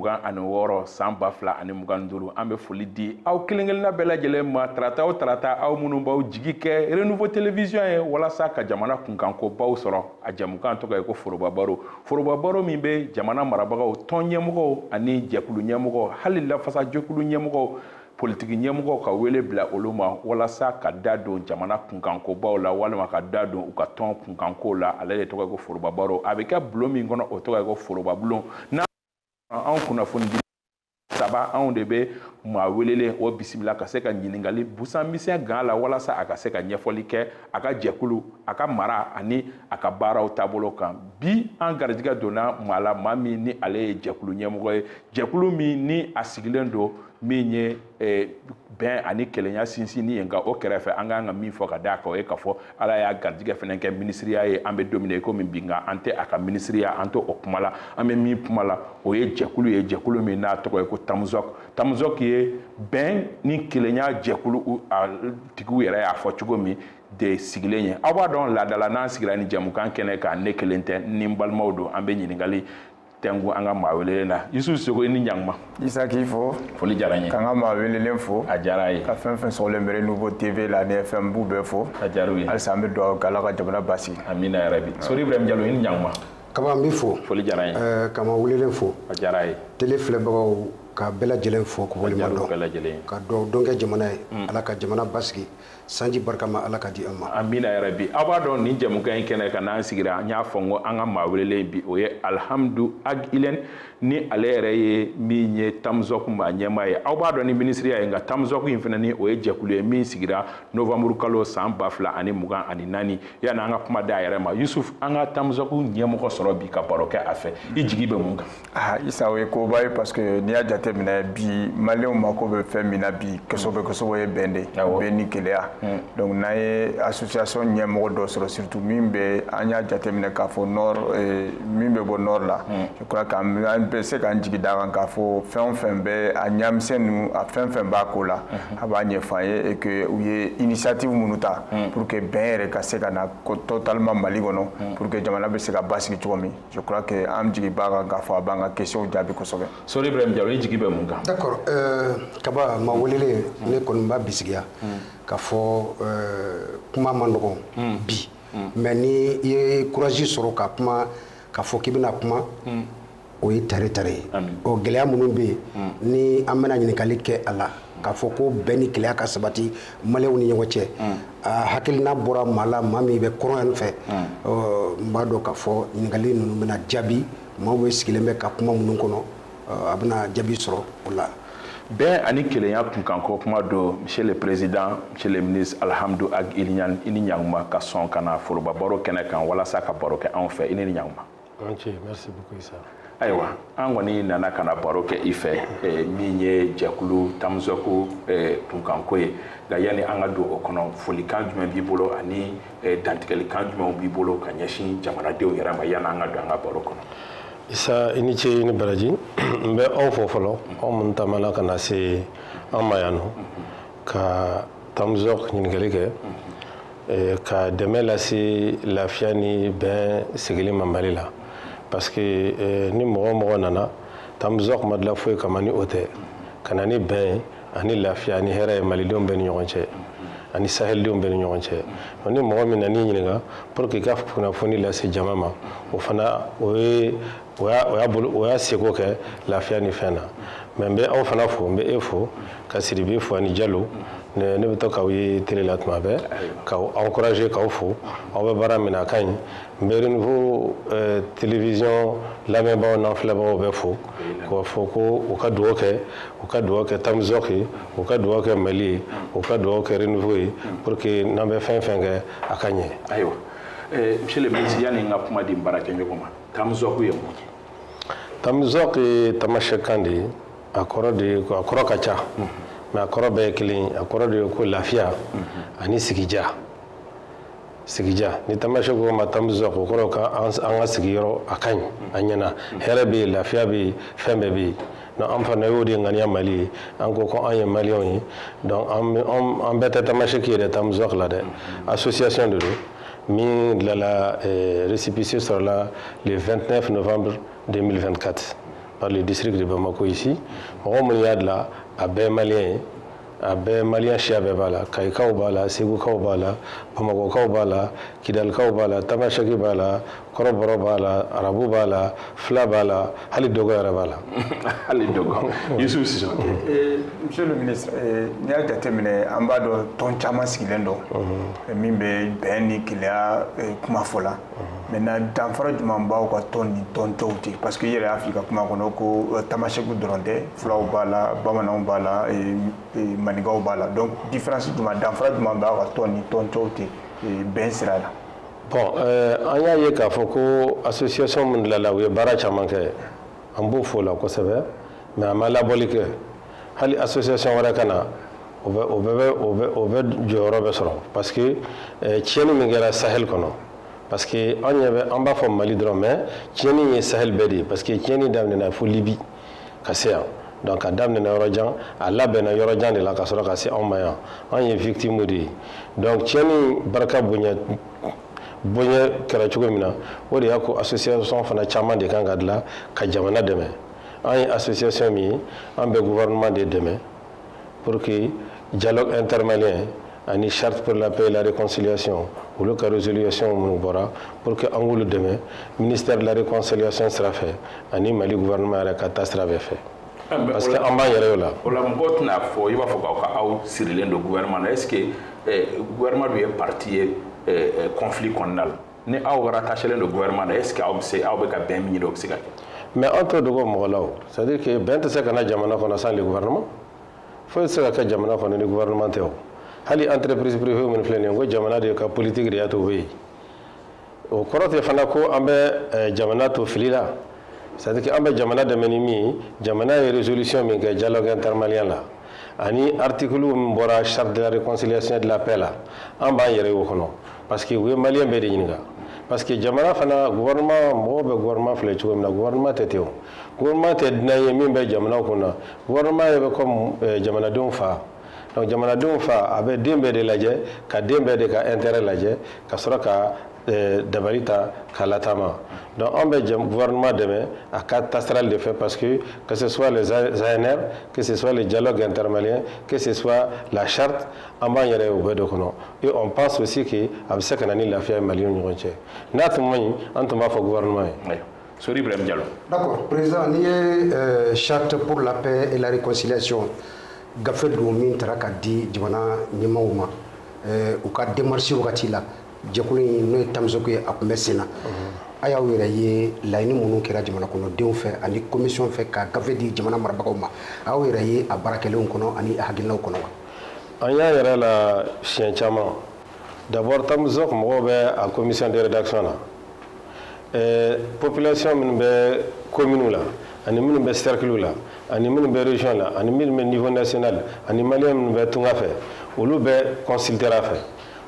mugan ani wɔɔrɔ san 2025 an bɛ foli di aw kelen-kelenna bɛɛ lajɛlen ma tarata o tarata aw minnu b'aw jigi kɛ Renouveau Télévision ye walasa ka jamana kunkankobaw sɔrɔ a jamukan tɔgɔ ye ko Foroba Baro. Foroba Baro min bɛ jamana marabagaw, tɔn ɲɛmɔgɔw ani jɛkulu ɲɛmɔgɔw, hali lafasa jɛkulu ɲɛmɔgɔw, politiki ɲɛmɔgɔw ka wele bila olu ma walasa ka da don jamana kunkankobaw la walima ka da don u ka tɔn kunkanko la. Ale de tɔgɔ ye ko Foroba Baro. A bɛ kɛ bulon min kɔnɔ o tɔgɔ ye ko Foroba Bulon. Anw kunnafoni di saba anw de bɛ maa welelen o bisimila ka se ka ɲiningali busan misɛn gan la walasa a ka se ka ɲɛfɔli kɛ a ka jɛkulu, a ka mara ani a ka baaraw taabolo kan. Bi an garijɛgɛ donna maa la maa min ni ale ye jɛkulu ɲɛmɔgɔ ye, jɛkulu min ni a sigilen don min ye bɛn ani kelenya sinsin ni ye, nka o kɛrɛfɛ an k'an ka min fɔ ka d'a kan o ye k'a fɔ Ala y'a garijɛgɛ fɛnɛ kɛ minisiriya ye. An bɛ don min na i komi bi, nka an tɛ a ka minisiriya, an tɛ o kuma la. An bɛ min kuma la o ye jɛkulu ye, jɛkulu min n'a tɔgɔ ye ko Tamuzɔk. Tamuzɔk ye bɛn ni kelenya jɛkulu tigiw yɛrɛ y'a fɔ cogo min de sigilen ye. Aw b'a dɔn laadala n'an sigira ni jamukan kɛnɛ kan ne kelen tɛ, ni n balimaw don, an bɛ ɲiningali tɛngu an ka maa welelen na. Yusu Sogo i ni ɲankuma. Isa k'i fo. Foli diyara n ye. K'an ka maa welelen fo. A diyara a ye. Ka fɛn fɛn sɔgɔlen bɛ Renouveau TV la ni FM b'u bɛɛ fo. A diyara u ye. Halisa an bɛ dugawu kɛ Ala ka jamana basigi. Amina yarabi. Sori Ibrahim Jalo i ni ɲankuma. Kaba n b'i fo. Foli diyara n ye. Ka maa welelen fo. A diyara a ye. Télé filɛbagaw ka bɛɛ lajɛlen fo k'u waleɲuman dɔn. Ka dugawu kɛ jamana ye. Ala ka jamana basigi. Sanji barikama Ala ka di an ma. Amina yarabi. Aw b'a dɔn nin jamukan in kɛnɛ kan n'an sigira an y'a fɔ n ko an ka maa welelen bi o ye Alhamdu Ag Ilɛn ni ale yɛrɛ ye min ye Tamuzɔk maa ɲɛmaa ye. Aw b'a dɔn ni minisiriya ye, nka Tamuzɔk in fana ni o ye jɛkulu ye min sigira novembre kalo san 2024 yani an ka kuma d'a yɛrɛ ma. Yusuf, an ka Tamuzɔk ɲɛmɔgɔ sɔrɔ bi ka baro kɛ a fɛ. I jigi bɛ mun kan? Isa o ye koba ye parce que n'i y'a jateminɛ bi maliyɛnw mako bɛ fɛn min na bi kosɛbɛ ye bɛn de, bɛn ni kelenya. Donc n'an ye association ɲɛmɔgɔ dɔ sɔrɔ surtout min bɛ an y'a jateminɛ k'a fɔ nord min bɛ bɔ nord la. Je crois qu'an bɛ se k'an jigi da kan k'a fɔ fɛn o fɛn bɛ a ɲamisɛn ninnu a fɛn fɛn b'a ko la a b'a ɲɛfɔ an ye et que u ye initiative minnu ta pour que bɛn yɛrɛ ka se ka na totalement Mali kɔnɔ pour que jamana bɛ se ka basigi cogo min. Je crois que an jigi b'a kan k'a fɔ a b'an ka question jaabi kosɛbɛ. Sori Ibrahim Jalo i jigi bɛ mun kan? D'accord, Kaba maa welelen ne kɔni b'a bisigiya k'a fɔ kuma ma nɔgɔn bi mais ni i ye courage sɔrɔ ka kuma k'a fɔ k'i bɛna kuma o ye tare ye. O gɛlɛya minnu bɛ yen ni an bɛna ɲininkali kɛ a la k'a fɔ ko bɛn ni kelenya ka sabati maliyɛnw ni ɲɔgɔn cɛ hakilina bɔra maa la maa min bɛ kɔrɔn yan fɛ n b'a dɔn k'a fɔ ɲininkali ninnu bɛna jaabi maaw bɛ sigilen bɛ ka kuma minnu kɔnɔ a bɛna jaabi sɔrɔ o la. Bɛn ani kelenya kunkanko kuma don Monsieur le Président, Monsieur le Ministre Alhamdu Ag Ilɛn i ni ɲankuma ka sɔn ka na Foroba Baro kɛnɛ kan walasa ka baro kɛ anw fɛ. I ni ɲankuma. Merci beaucoup Isa. Ayiwa, an kɔni nana ka na baro kɛ i fɛ min ye jɛkulu Tamuzɔk kunkanko ye. Nka yani an ka don o kɔnɔ folikan jumɛn b'i bolo ani dantigɛlikan jumɛnw b'i bolo ka ɲɛsin jamanadenw yɛrɛ ma yani an ka don an ka baro kɔnɔ. Isa i ni ce i ni baraji n bɛ aw fɔ fɔlɔ aw minnu taamana ka na se an ma yan nɔ ka Tamuzɔk ɲininkali kɛ ka dɛmɛ lase lafiya ni bɛn sigili ma Mali la parce que ni mɔgɔ mɔgɔ nana Tamuzɔk ma dilan foyi kama ni o tɛ ka na ni bɛn ani lafiya ani hɛrɛ ye malidenw bɛɛ ni ɲɔgɔn cɛ ani sahelidenw bɛɛ ni ɲɔgɔn cɛ ni mɔgɔ min nan'i ɲininka pour que i ka kunnafoni lase jama ma o fana o y'a seko kɛ lafiya ni fɛn na mais n bɛ aw fana fo n bɛ e fo ka Sidibe fo ani Jalo ne bɛ to k'aw ye télé la tuma bɛɛ k'aw encourager k'aw fo aw bɛ baara min na a ka ɲi n bɛ Renouveau Télévision lamɛnbagaw n'an filɛbagaw bɛ fo k'o fɔ ko u ka dugawu kɛ Tamuzɔk ye u ka dugawu kɛ Mali ye u ka dugawu kɛ Renouveau ye pour que n'an bɛ fɛn fɛn kɛ a ka ɲɛ. Ayiwa, Monsieur le Ministre yani n ka kuma di n baarakɛɲɔgɔn ma Tamuzɔk ye mun ye? Tamuzɔk ye tamasɛkan de ye a kɔrɔ ka ca mais a kɔrɔ bɛɛ ye kelen ye a kɔrɔ de ye ko lafiya ani sigija ni tamasɛk ko ma Tamuzɔk o kɔrɔ ka an ka sigiyɔrɔ a ka ɲi a ɲɛna hɛrɛ bɛ yen lafiya bɛ yen fɛn bɛɛ bɛ yen donc an fana y'o de ŋaniya Mali ye an ko an ye maliyɛnw ye donc an bɛɛ tɛ tamasɛk ye dɛ Tamuzɔk la dɛ association de don min dilanna récépissé sɔrɔla le 29 novembre 2024 par le district de Bamako ici. Mon là, à Malien, à Malien Chiabe Bala, Kaïkao Bala, Segukao Bala, Bamako Bala, Kidalkao Bala, Tamashaki Bala, Koroboro Bala, Arabu Bala, Fla Bala, Halidogo Arabala. Halidogo. Yusuf Sisson. Monsieur le ministre, il y a déterminé en bas de ton chaman silendo, mimbe beni qu'il y a kumafola. Maintenant, dans fara du mambao quoi ton chouti parce que hier Afrique kuma konoko tamasheku dronde, flaw bala, bamana bala et maniga bala. Donc différence du dans fara du mambao quoi ton chouti ben sera là. Bon, on y a eu qu'à Foko association de la Laoué Baracha manqué en beau faux là, quoi ça veut, mais à Malabolique, Hali association Warakana, au bébé du Europe parce que Tieni Mingera Sahel Kono, parce que on y avait en bas pour Mali mais Tieni est Sahel Bedi, parce que Tieni d'Amnena faut Libye, cassé. Donc à Damnena Yorojan, à la Bena Yorojan de la Kassora cassé en Maya, on y est victime de. Donc Tieni Barka Bounia. Bonye kɛra cogo min na o de y'a ko association fana caman de kan ka dilan ka jamana dɛmɛ an ye association min ye an bɛ gouvernement de dɛmɛ pour que dialogue intermalien ani charte pour la paix et la réconciliation olu ka résolution minnu bɔra pour que an k'olu dɛmɛ ministère de la réconciliation sira fɛ ani Mali gouvernement yɛrɛ ka taa sira bɛɛ fɛ parce que an b'an yɛrɛ o la. O la mɔgɔw tɛna fɔ i b'a fɔ k'aw ka aw sirilen don gouvernement na est-ce que gouvernement dun ye parti ye conflit kɔnɔna la ni aw rattachelen don gouvernement na est-ce que aw bɛ ka bɛn min ɲini o bɛ se ka kɛ. mais an t'o dogo mɔgɔ la o c'est à dire que bɛn tɛ se ka na jamana kɔnɔ sans le gouvernement foyi tɛ se ka kɛ jamana kɔnɔ ni gouvernement tɛ o hali entreprise privée minnu filɛ nin ye ko jamana de ka politique de y'a to o bɛ yen o kɔrɔ tɛ fana ko an bɛ jamana to fili la c'est à dire que an bɛ jamana dɛmɛ ni min ye jamana ye résolution min kɛ dialogue intermalien la ani article min bɔra charte de la réconciliation et de la paix la an b'an yɛrɛ o kɔnɔ parce que u ye maliyɛn bɛɛ de ɲininka parce que jamana fana gouvernement mɔgɔw bɛ gouvernement filɛ cogo min na gouvernement tɛ ten o gouvernement tɛ dunan ye min bɛ jamana kunna gouvernement yɛ bɛ comme jamanadenw fa donc jamanadenw fa a bɛ den bɛɛ de lajɛ ka den bɛɛ de ka intérêt lajɛ ka sɔrɔ ka dabali ta k'a latama donc an bɛ gouvernement dɛmɛ a ka taasira de fɛ parce que ce soit les ANR que ce soit les dialogues intermaliens que ce soit la charte an b'an yɛrɛ o bɛɛ de kɔnɔ et on pense aussi que a bɛ se ka na ni lafiya ye Maliens ni ɲɔgɔn cɛ n'a tun ma ɲi an tun b'a fɔ gouvernement ye. Sori Ibrahim Diallo. D'accord, président n'i ye charte pour la paix et la réconciliation gafe don min taara ka di jamana ɲɛmaaw ma u ka démarche wagati la jɛkulu in n'o ye tamisoko ye a tun bɛ sen na a y'aw yɛrɛ ye laɲini minnu kɛra jamana kɔnɔdenw fɛ ani commission fɛ ka gafe di jamana marabagaw ma a y'aw yɛrɛ ye a baarakɛlenw kɔnɔ ani a hakilinaw kɔnɔ wa. an y'a yɛrɛ la siɲɛ caman d'abord tamisoko mɔgɔw bɛ a commission de rédaction na population minnu bɛ commune la ani minnu bɛ cercle la ani minnu bɛ région la ani minnu bɛ niveau national ani maliyɛn minnu bɛ tunga fɛ olu bɛ consulter a fɛ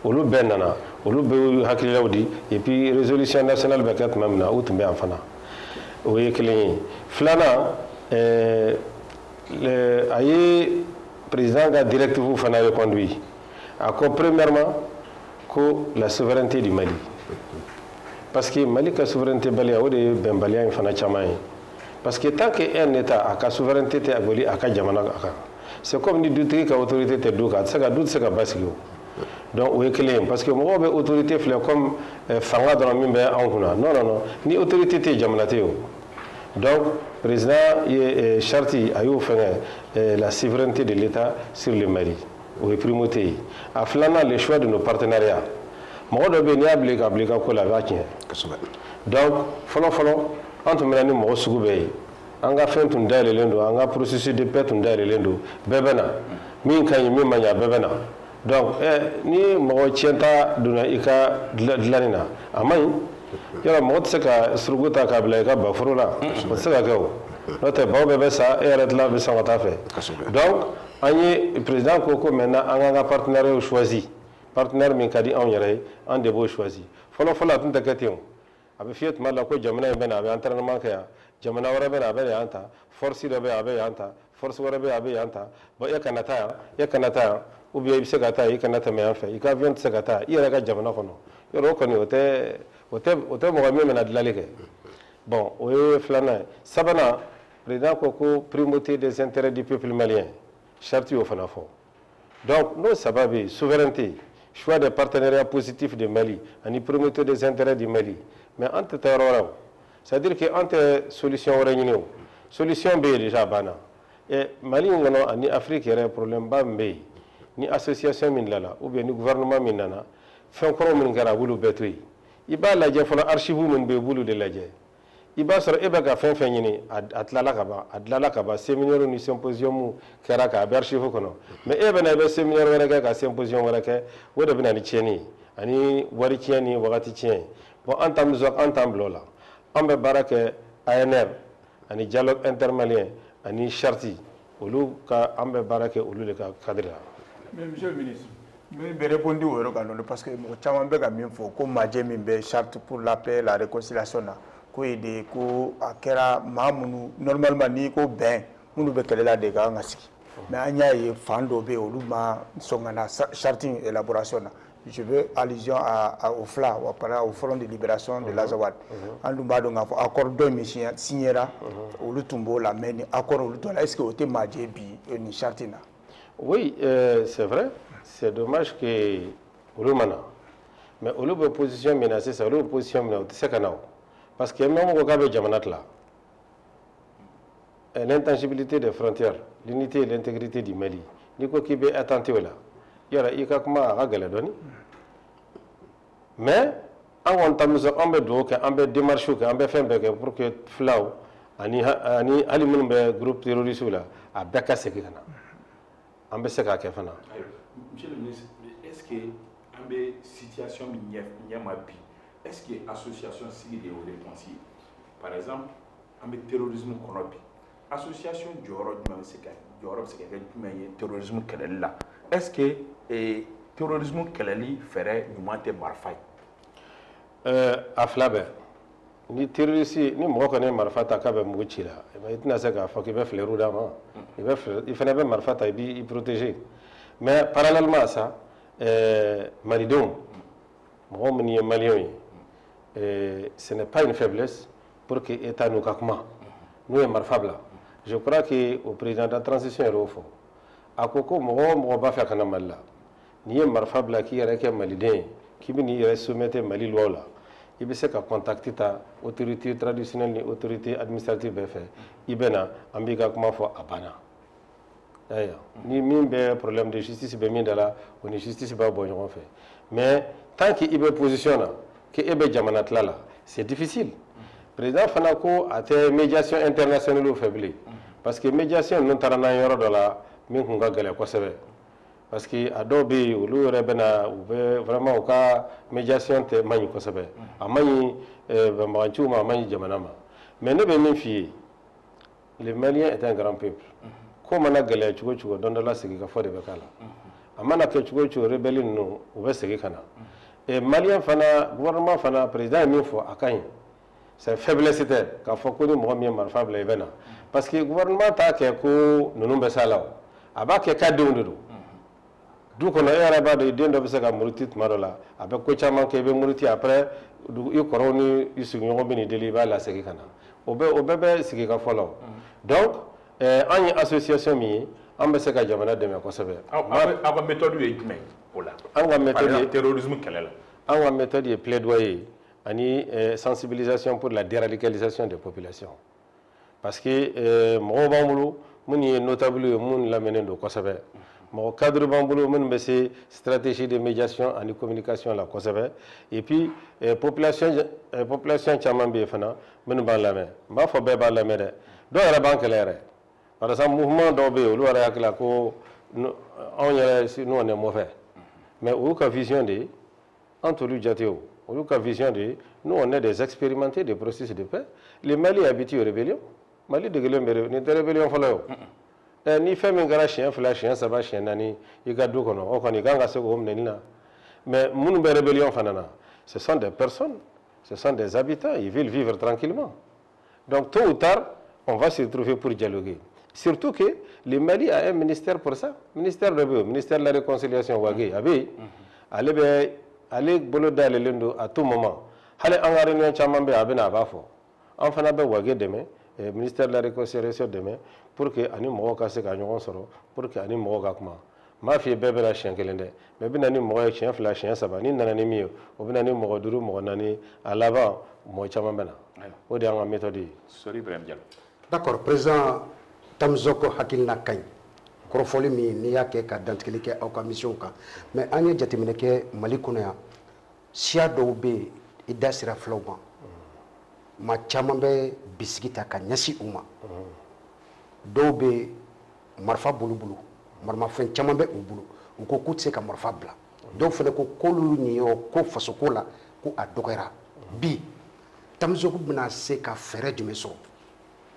olu bɛɛ nana olu bɛ hakililaw di et puis résolution nationale bɛ kɛ tuma min na u tun bɛ yan fana o ye kelen ye filanan a ye président ka directive fana reconduit a ko premièrement ko la souveraineté du Mali parce que Mali ka souveraineté baliya o de ye bɛnbaliya in fana caman ye parce que tant que un état a ka souveraineté tɛ aboli a ka jamana kan c'est comme ni dutigi ka autorité tɛ du kan a tɛ se ka du tɛ se ka basigi o donc o ye kelen ye parce que mɔgɔw bɛ autorité filɛ comme fanga dɔrɔn min bɛ anw kunna non non non ni autorité tɛ jamana tɛ o donc président ye charte a y'o fɛngɛ la souveraineté de l'état sur le Mali o ye primauté ye a filanan le choix de nos partenariats mɔgɔ dɔ bɛ yen n'i y'a bila i ka ko la a b'a tiɲɛ donc fɔlɔ an tun bɛna ni mɔgɔ sugu bɛɛ ye an ka fɛn tun dayɛlɛlen don an ka processus de paix tun dayɛlɛlen don bɛɛ bɛ na min ka ɲi min ma ɲi a bɛɛ bɛ na donc ni mɔgɔ tiɲɛta donna i ka dilanni na a ma ɲi yɔrɔ mɔgɔ tɛ se ka suruku ta k'a bila i ka baforo la o tɛ se ka kɛ o n'o tɛ baw bɛɛ bɛ sa e yɛrɛ tila bɛ sɔn ka taa fɛ donc an ye président ko maintenant an k'an ka partenaire choisi partenaire min ka di anw yɛrɛ ye an de b'o choisi fɔlɔ a tun tɛ kɛ ten o a bɛ fiyɛ tuma la ko jamana in bɛ na a bɛ entraînement kɛ yan jamana wɛrɛ bɛ na a bɛ yan ta force dɔ bɛ yan a bɛ yan ta force wɛrɛ bɛ yan a bɛ yan ta bon e kana taa yan ou bien i bɛ se ka taa i kana tɛmɛ yan fɛ i ka avion tɛ se ka taa i yɛrɛ ka jamana kɔnɔ yɔrɔ o kɔni o tɛ mɔgɔ min bɛna dilanli kɛ bon o ye filanan ye sabanan président ko primauté des intérêts du peuple malien charte au fanafo donc nous sababi souveraineté choix des partenariats positifs du Mali ani primauté des intérêts du Mali mais entre terror c'est-à-dire que entre solution réunion solution B déjà bana et Mali ngono ani Afrique yere problème ba mbé ni association min lala ou bien ni gouvernement min nana fen ko min gara wulu betui iba la je fola archive min be wulu de la je iba sor ebe ga fen fen ni adlala kaba séminaire ni symposium kera ka archive kono mais ebe na be séminaire wala ka symposium wala ka wodo bina ni tieni ani wari tieni wakati tien bon entam lola ambe barake ANR ani dialogue intermalien ani charti olu ka ambe barake olu le ka cadre. Mais monsieur le ministre, je vais répondre au Rwanda parce que mon chaman bega min fo ko maje min be charte pour la paix la réconciliation na ko ide ko akera mamunu normalement ni ko ben munu be kelela de ga ngasiki mais anya ye fando be olu ma songana charte élaboration na je veux allusion au FLA au Front de Libération de l'Azawad andu ba do nga fo accord do mi signera olu tumbo la meni accord olu to est-ce que o te maje bi ni charte na. Oui, c'est vrai. C'est dommage que Olumana. Mais Olu position menacée, c'est Olu position menacée, c'est canal. Parce que même au Gabe Jamanat là, l'intangibilité des frontières, l'unité et l'intégrité du Mali, Nico Kibé est attentif là. Il y a Ikakma à Galadoni. Mais, en on be démarche, on be fait pour que Flau, ani alimun groupe terroriste là, à Beka Sekana. Monsieur le ministre, est-ce que la situation est-ce que l'association civile est réconciliée? Par exemple, le terrorisme konobi. Association Europe c'est terrorisme là. Est-ce que le terrorisme keleli ferait nous monter marfay? Aflabe. Ni terroriste ni mo ko ne marfata ka be muguci la mais itina se ka faki be fleru da ma il fallait be marfata bi protéger mais parallèlement à ça Malidon mo mini malien ce n'est pas une faiblesse pour que état nous kakma nous est marfabla je crois que au président de la transition eurofo akoko mo ba fa kana malla ni est marfabla qui est avec Malidin qui bini soumettre Mali loi là il peut se contacter ta autorité traditionnelle ni autorité administrative BF ibena ambiga comment faut abana d'ailleurs ni même problème de justice be min dala on justice ba bon on fait mais tant qu'il y a position là que ebe jamanat là c'est difficile président Fanako a été médiation internationale au faible parce que médiation non tarana yoro de la min ko gale ko sebe parce que Adobe ou l'Urebena ou vraiment au cas médiation te mani ko sabe amani bambanchuma mani jamanama mais ne be min fi le Malien est un grand peuple comme on a galé chugo dans la sigi ka fode bekala amana ke chugo rebellion no ou be sigi kana et Malien fana gouvernement fana président min fo akan c'est faiblesse te ka fo ko ni mo mi marfable evena parce que gouvernement ta ke ko nonu be sala abake ka de ndu du kono era ba de dendo be saka murutit marola avec ko chama ke be muruti après du i koroni isu nyogo bini deli ba la seki kana obe seki ka follow donc en association mi ambe saka jamana de me ko sebe aba méthode e jumé ola anga méthode terrorisme kelela anga méthode e plaidoyer ani sensibilisation pour la déradicalisation des populations parce que mo bamulu muni notable mun la menendo ko sebe mon cadre bambolo men mais c'est stratégie de médiation en communication la conserver et puis population chamambe fana men ban la main ba fo be ba la main do ra banque lere par exemple mouvement do be lu ara yakla ko on yere si nous on est mauvais mais au cas vision de entre lui jateo au cas vision de nous on est des expérimentés des processus de paix les Mali habitués aux rébellions Mali de gueule ni de rébellion follow ni fait min gara chien flash chien ça va chien nani iga do kono o koni ganga se ko mnelina mais munu be rébellion fanana ce sont des personnes ce sont des habitants ils veulent vivre tranquillement donc tôt ou tard on va se retrouver pour dialoguer surtout que le Mali a un ministère pour ça ministère de la réconciliation wagé abi allez bolo dalé lendo à tout moment hale en réunion chamambe abena bafo en fana be wagé demain ministère de la réconciliation demain pour que ani mɔgɔw ka se ka ɲɔgɔn sɔrɔ pour que ani mɔgɔw ka kuma m'a f'i ye bɛɛ bɛna siɲɛ kelen dɛ mais bɛ na ni mɔgɔ ye siɲɛ fila siɲɛ saba ni nana ni min ye o bɛ na ni mɔgɔ duuru mɔgɔ naani a laban mɔgɔ caman bɛ na o de y'an ka méthode ye. Sori Ibrahim Diallo. D'accord, président Tamzoko hakilina ka ɲi kɔrɔfɔli min n'i y'a kɛ ka dantigɛli kɛ aw ka mission kan mais an ye jateminɛ kɛ Mali kɔnɔ yan siya dɔw bɛ yen i da sera filaw ma maa caman bɛ bisigi ta ka ɲɛsin u ma dɔw bɛ marifa bolo marimafɛn caman bɛ u bolo u ko k'u tɛ se ka marifa bila dɔw fana ko k'olu nin yɔrɔ ko fasoko la ko a dɔgɔyara bi Tamzoko bɛna se ka fɛɛrɛ jumɛn sɔrɔ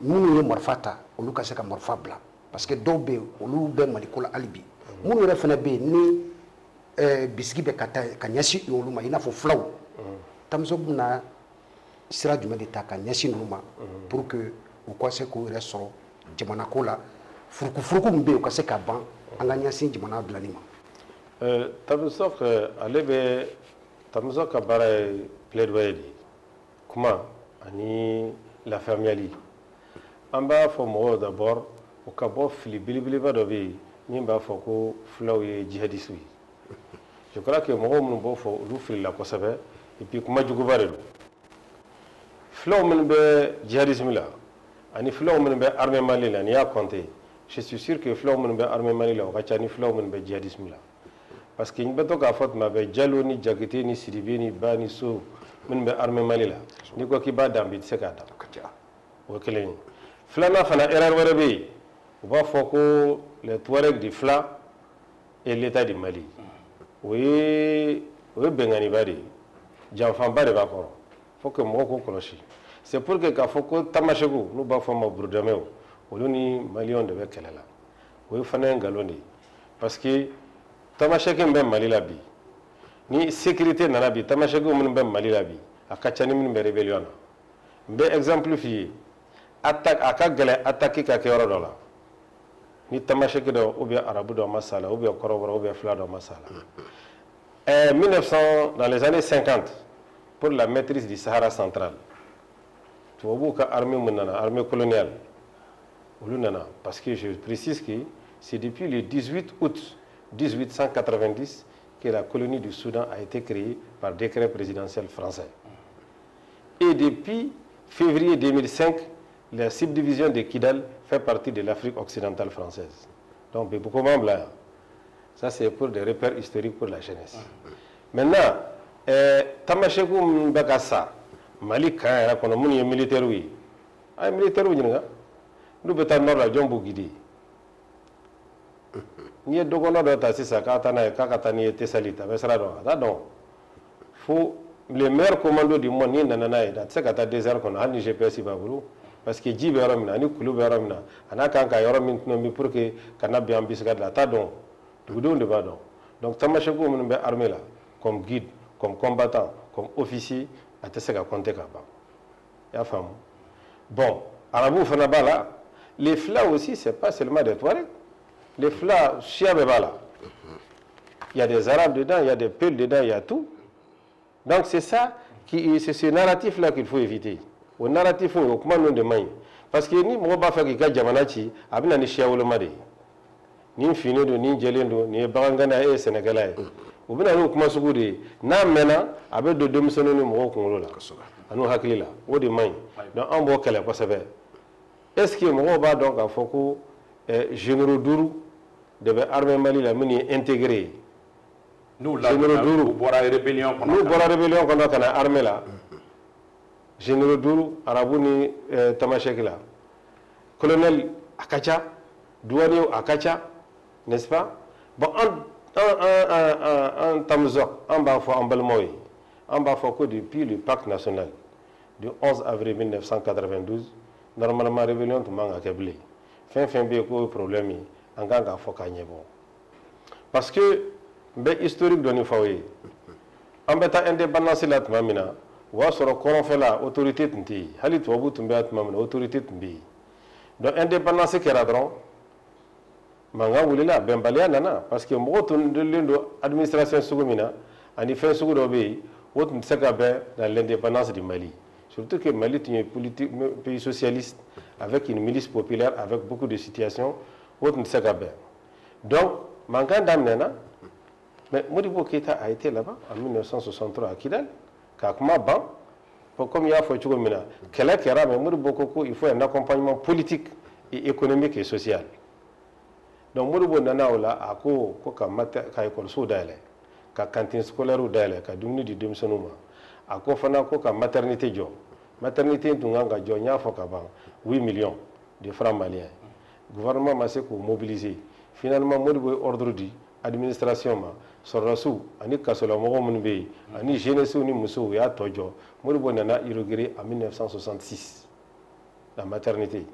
minnu ye marifa ta olu ka se ka marifa bila parce que dɔw bɛ yen olu bɛ Maliko la hali bi minnu yɛrɛ fana bɛ yen ni bisigi bɛ ka taa ka ɲɛsin olu ma i n'a fɔ filaw Tamzoko bɛna sira jumɛn de ta ka ɲɛsin ninnu ma pour que u ka se k'u yɛrɛ sɔrɔ jamanako la furukufuruku min bɛ yen u ka se ka ban an ka ɲɛsin jamana dilanni ma. Tamzoko ale bɛ Tamzoko ka baara ye plaidoyer de ye kuma ani lafaamuyali an b'a fɔ mɔgɔw d'abord u ka bɔ fili belebeleba dɔ bɛ yen min b'a fɔ ko filaw ye jihadistes ye je crois que mɔgɔw minnu b'o fɔ olu filila kosɛbɛ et puis kuma juguba de don filaw minnu bɛ jihadisme la ani filaw minnu bɛ armée Mali la n'i y'a compter je suis sûr que filaw minnu bɛ armée Mali la o ka ca ni filaw minnu bɛ jihadisme la parce que n bɛ to k'a fɔ tuma bɛɛ Jalo ni Jakite ni Sidibe ni Ba ni So minnu bɛ armée Mali la n'i ko k'i b'a dan bi i tɛ se k'a dan o ye kelen ye filanan fana erreur wɛrɛ bɛ yen u b'a fɔ ko les Touaregs du Fla et l'État du Mali o ye bɛnganiba de ye janfanba de b'a kɔrɔ faut que mɔgɔw k'o kɔlɔsi c'est pour que k'a fɔ ko tamasɛkiw n'u b'a fɔ ma burudɛmɛw olu ni maliyɛnw de bɛ kɛlɛ la o ye fana ye nkalon de ye parce que tamasɛki min bɛ Mali la bi ni sécurité nana bi tamasɛkiw minnu bɛ Mali la bi a ka ca ni minnu bɛ rébellion na n bɛ exemple f'i ye a ka gɛlɛn attaque ka kɛ yɔrɔ dɔ la ni tamasɛki dɔ ou bien arabu dɔ ma sa la ou bien kɔrɔbɔrɔ ou bien fila dɔ ma sa la 1900 dans les années 50 pour la maîtrise du Sahara central tubabuw ka armée mun nana armée coloniale olu nana parce que je précise que c'est depuis le 18 août 1890 que la colonie du Soudan a été créée par décret présidentiel français et depuis février 2005 la subdivision de Kidal fait partie de l'Afrique occidentale française donc beaucoup de là ça c'est pour des repères historiques pour la jeunesse maintenant tamasɛkiw minnu bɛ ka sa Mali kan yɛrɛ kɔnɔ minnu ye militaires ye a ye militaires ɲininka n'u bɛ taa nord la jɔn b'u guider n'i ye dɔgɔnɔ dɔ ta sisan k'a taa n'a ye k'a ka taa n'i ye Tessali a bɛ sira dɔn a t'a dɔn fo les meilleurs commandos du monde n'i nana n'a ye a tɛ se ka taa désert kɔnɔ hali ni GPS b'a bolo parce que ji bɛ yɔrɔ min na ani kulu bɛ yɔrɔ min na a n'a kan ka yɔrɔ min tɔnɔmi pour que kana bin an bisika de la a t'a dɔn dugudenw de b'a dɔn donc tamasɛkiw minnu bɛ armée la comme guide comme combattant comme officier a tɛ se ka compter ka ban i y'a faamu bon arabuw fana b'a la les Fla aussi c'est pas seulement des Touaregs les Fla siya bɛɛ b'a la il y a des arabes dedans il y a des Peuls dedans il y a tout donc c'est ça c'est ce narratif là qu'il faut éviter o narratif o kuma ninnu de man ɲi parce que ni mɔgɔ b'a fɛ k'i ka jamana ci a bɛ na ni siya woloma de ye nin finnen don nin jɛlen don nin ye bagangana e ye sɛnɛkɛla ye u bɛ na n'o kuma sugu de ye n'a mɛnna a bɛ don denmisɛnninw ni mɔgɔw kunkolo la ani hakili la o de man ɲi donc an b'o kɛlɛ kosɛbɛ est ce que mɔgɔw b'a dɔn k'a fɔ ko généraux 5 de bɛ armée Mali la minnu ye intégré ye n'u bɔra rébellion kɔnɔ ka na armée la généraux 5 arabu ni tamasɛki la colonel a ka ca douanier a ka ca n'est-ce pas bon en Tamzoko an b'a fɔ an balimaw ye an b'a fɔ ko depuis le pacte national du 11 avril 1992 normalement rébellion tun man ka kɛ bilen fɛn fɛn bɛ yen k'o ye problème ye an kan k'a fɔ k'a ɲɛbɔ parce que n bɛ historique dɔɔni f'aw ye an bɛ taa indépendance la tuma min na o y'a sɔrɔ kɔrɔnfɛla autorité tun tɛ yen hali tubabu tun bɛ yan tuma min na autorité tun bɛ yen donc indépendance kɛra dɔrɔn mankan wulila bɛnbaliya nana parce que mɔgɔw tun donnen don administration sugu min na ani fɛn sugu dɔ bɛ yen o tun tɛ se ka bɛn dans l'indépendance du Mali surtout que Mali tun ye pays socialiste avec une milice populaire, avec beaucoup de situations, autre ne sait pas bien. Donc, Mangan Damnena, mais Modibo Keïta a été là-bas en 1963 à Kidal, Kakma Ban, comme il y a fait Tchoukomina, Kelakera, mais Modibo Koko, il faut un accompagnement politique et économique et social. Donc, Modibo Nana, à ko ka école soudale, ka cantine scolaire ou d'aile, ka dumuni di demsonuma, à ko fana ko ka maternité jo. Maternité Dunganga jo, nya fo ka ban 8 millions de francs maliens. Le gouvernement m'a mobilisé. Finalement, Modibo ordre di administration ma Sorrasu, ani Kasola Mogomunbe, ani Genesu ni Moussou ya Tojo, Modibo Nana inauguré en 1966. La maternité.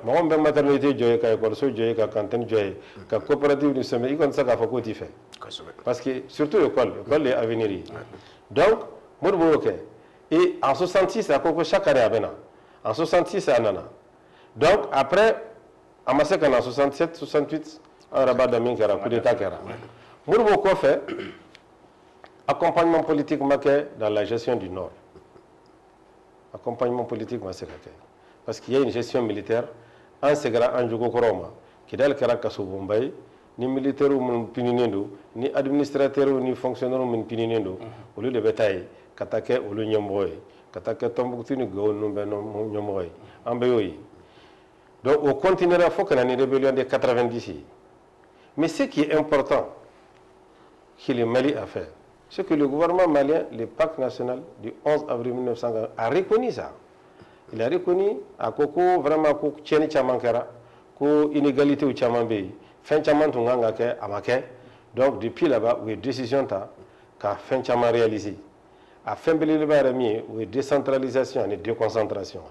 Moi, je maternité, je suis école, je suis cantine, je suis coopérative du sommet. Il y a ça qu'il faut faire. Parce que surtout l'école est à venir. Donc, Modibo ok. Et en 66, chaque année à Bena. En 66, à Nana. Donc, après, en 67, 68, un rabat d'amin qui a coup d'état qui a. Modibo quoi fait? Accompagnement politique marqué dans la gestion du Nord. Accompagnement politique marqué. Parce qu'il y a une gestion militaire, en Segara, en Djogokoroma, qui est dans le Karakaso Bombay, ni militaire ou pininendo, ni administrateur ni fonctionnaire ou pininendo, au lieu de bataille, Katake ou le Nyamboy, Katake Tombouctu ni Go, Nyamboy, en Bayoyi. Donc, on continuera, il faut qu'on ait une rébellion de 90. Mais ce qui est important, que le Mali a fait, c'est que le gouvernement malien, le pacte national du 11 avril 1940, a reconnu ça. Il a reconnu à Koko vraiment que Tcheni Chamankara, que inégalité au Chamambé, fin Chaman Tunganga Amake. Donc depuis là-bas, où est décision qu'a fin Chaman réalisé. À fin Belé où est décentralisation et déconcentration.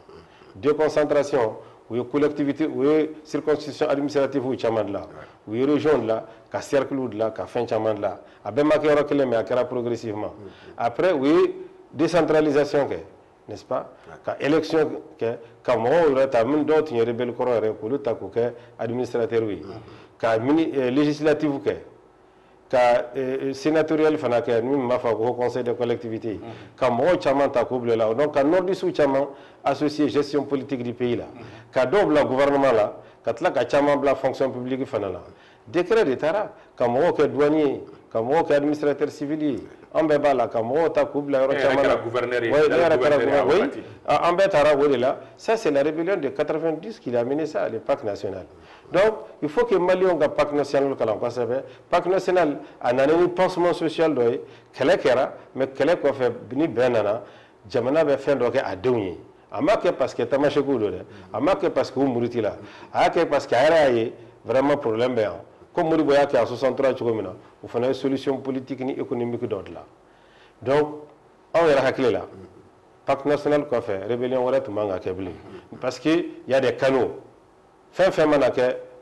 Déconcentration, où est collectivité, où est circonscription administrative où Chaman là, où est région là, qu'a cercle là, qu'a fin Chaman là. À Bemakera mais à progressivement. Après, où est décentralisation n'est-ce pas? Quand élection, quand moi, il y a d'autres qui ont rebelle corps, qui ont administrateur, quand législatif, quand sénatorial, au conseil de collectivité, quand moi, chaman ta couple là, donc quand nord du sous chaman associé gestion politique du pays là, quand double gouvernement là, quand là, quand chaman la fonction publique fanala, décret d'état, quand moi, douanier, quand moi, administrateur civil. En Bébala, comme on t'a couplé à ça c'est la rébellion de 90 qui a amené ça à l'Impact national. Donc, il faut que Mali ait un pacte national. Le pacte national a un pansement social, mais quel est fait Bini Benana, Jamana va faire à Dewey. Amake parce que Tamachekou, Amake parce que vous mourrez là, Amake parce qu'il y a vraiment problème. Comme Moriboya qui a 63 ans, il faut une solution politique et économique d'autre là. Donc, on est là. Le pacte national qu'on fait, rébellion, on est manga kebli. Parce qu'il y a des canaux. Fin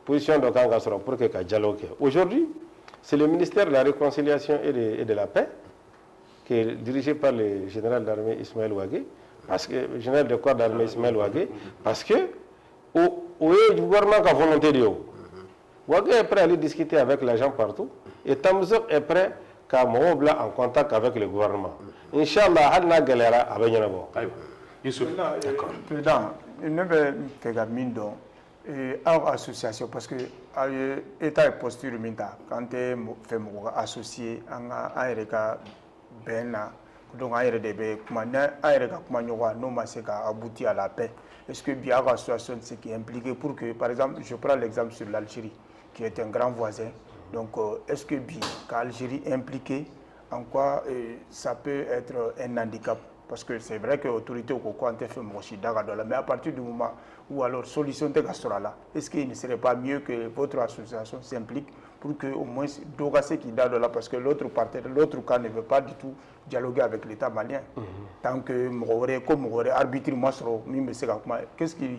position de Kangasoro pour que le dialogue. Aujourd'hui, c'est le ministère de la Réconciliation et de la Paix, qui est dirigé par le général d'armée Ismaël Ouagé, parce que le général de corps d'armée Ismaël Ouagé, parce que où est le gouvernement qui a volonté de haut. Ouagé est prêt à aller discuter avec les gens partout, et Tamzok est prêt à être en contact avec le gouvernement. Inch'Allah, Hadna Galera a bien d'abord. Président, il ne veut pas mine en association parce que l'État est posture minta quand tu fais associé à un Bena, donc à aboutir à la paix. Est-ce que bien l'association c'est qui est impliqué pour que, par exemple, je prends l'exemple sur l'Algérie, qui est un grand voisin. Donc, est-ce que l'Algérie est impliquée, en quoi ça peut être un handicap? Parce que c'est vrai que l'autorité au Coco a fait mais à partir du moment où alors solution de là, est-ce qu'il ne serait pas mieux que votre association s'implique pour que au moins Dogassé qui date là, parce que l'autre cas ne veut pas du tout dialoguer avec l'État malien. Tant que comme arbitre qu'est-ce qui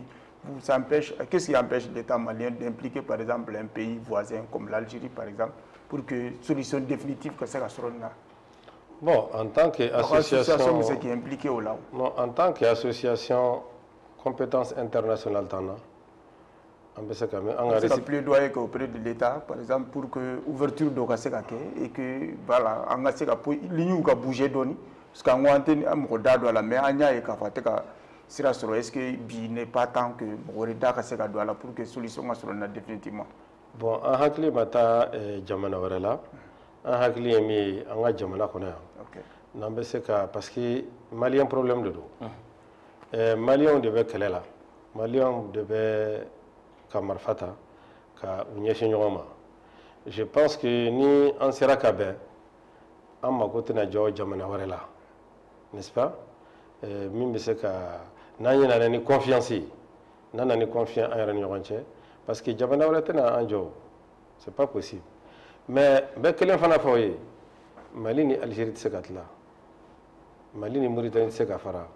empêche l'État malien d'impliquer par exemple un pays voisin comme l'Algérie par exemple pour que solution définitive que ça soit là? Bon, en tant qu'association, qui est impliqué au là. Non, en tant qu'association compétence internationale, on a réussi plaidoyer auprès de l'État, par exemple, pour que l'ouverture de Gassegake et que voilà, on a bouger d'oni, parce qu'on a un peu de la mer, sira sɔrɔ est-ce que bi n'est pas tant que mɔgɔ wɛrɛ da ka se ka don a la pour que solution ka sɔrɔ na définitivement. Bon, an hakili ma taa jamana wɛrɛ la, an hakili ye min ye an ka jamana kɔnɔ yan. N'an bɛ se ka parce que malien problème de don. Malien de bɛ kɛlɛ la, malien de bɛ ka marifa ta ka u ɲɛsin ɲɔgɔn ma. Je pense que ni an sera ka bɛn an mako tɛna jɔ jamana wɛrɛ la, n'est-ce pas? Min bɛ se ka n'an ye na ni confiance ye, n'an na ni confiance an yɛrɛ ni ɲɔgɔn cɛ, parce que jamana wɛrɛ tɛna an jɔ, c'est pas possible. Mais n bɛ kelen fana fɔ aw ye, Mali ni Algérie tɛ se ka tila, Mali ni Mauritanie tɛ se ka fara,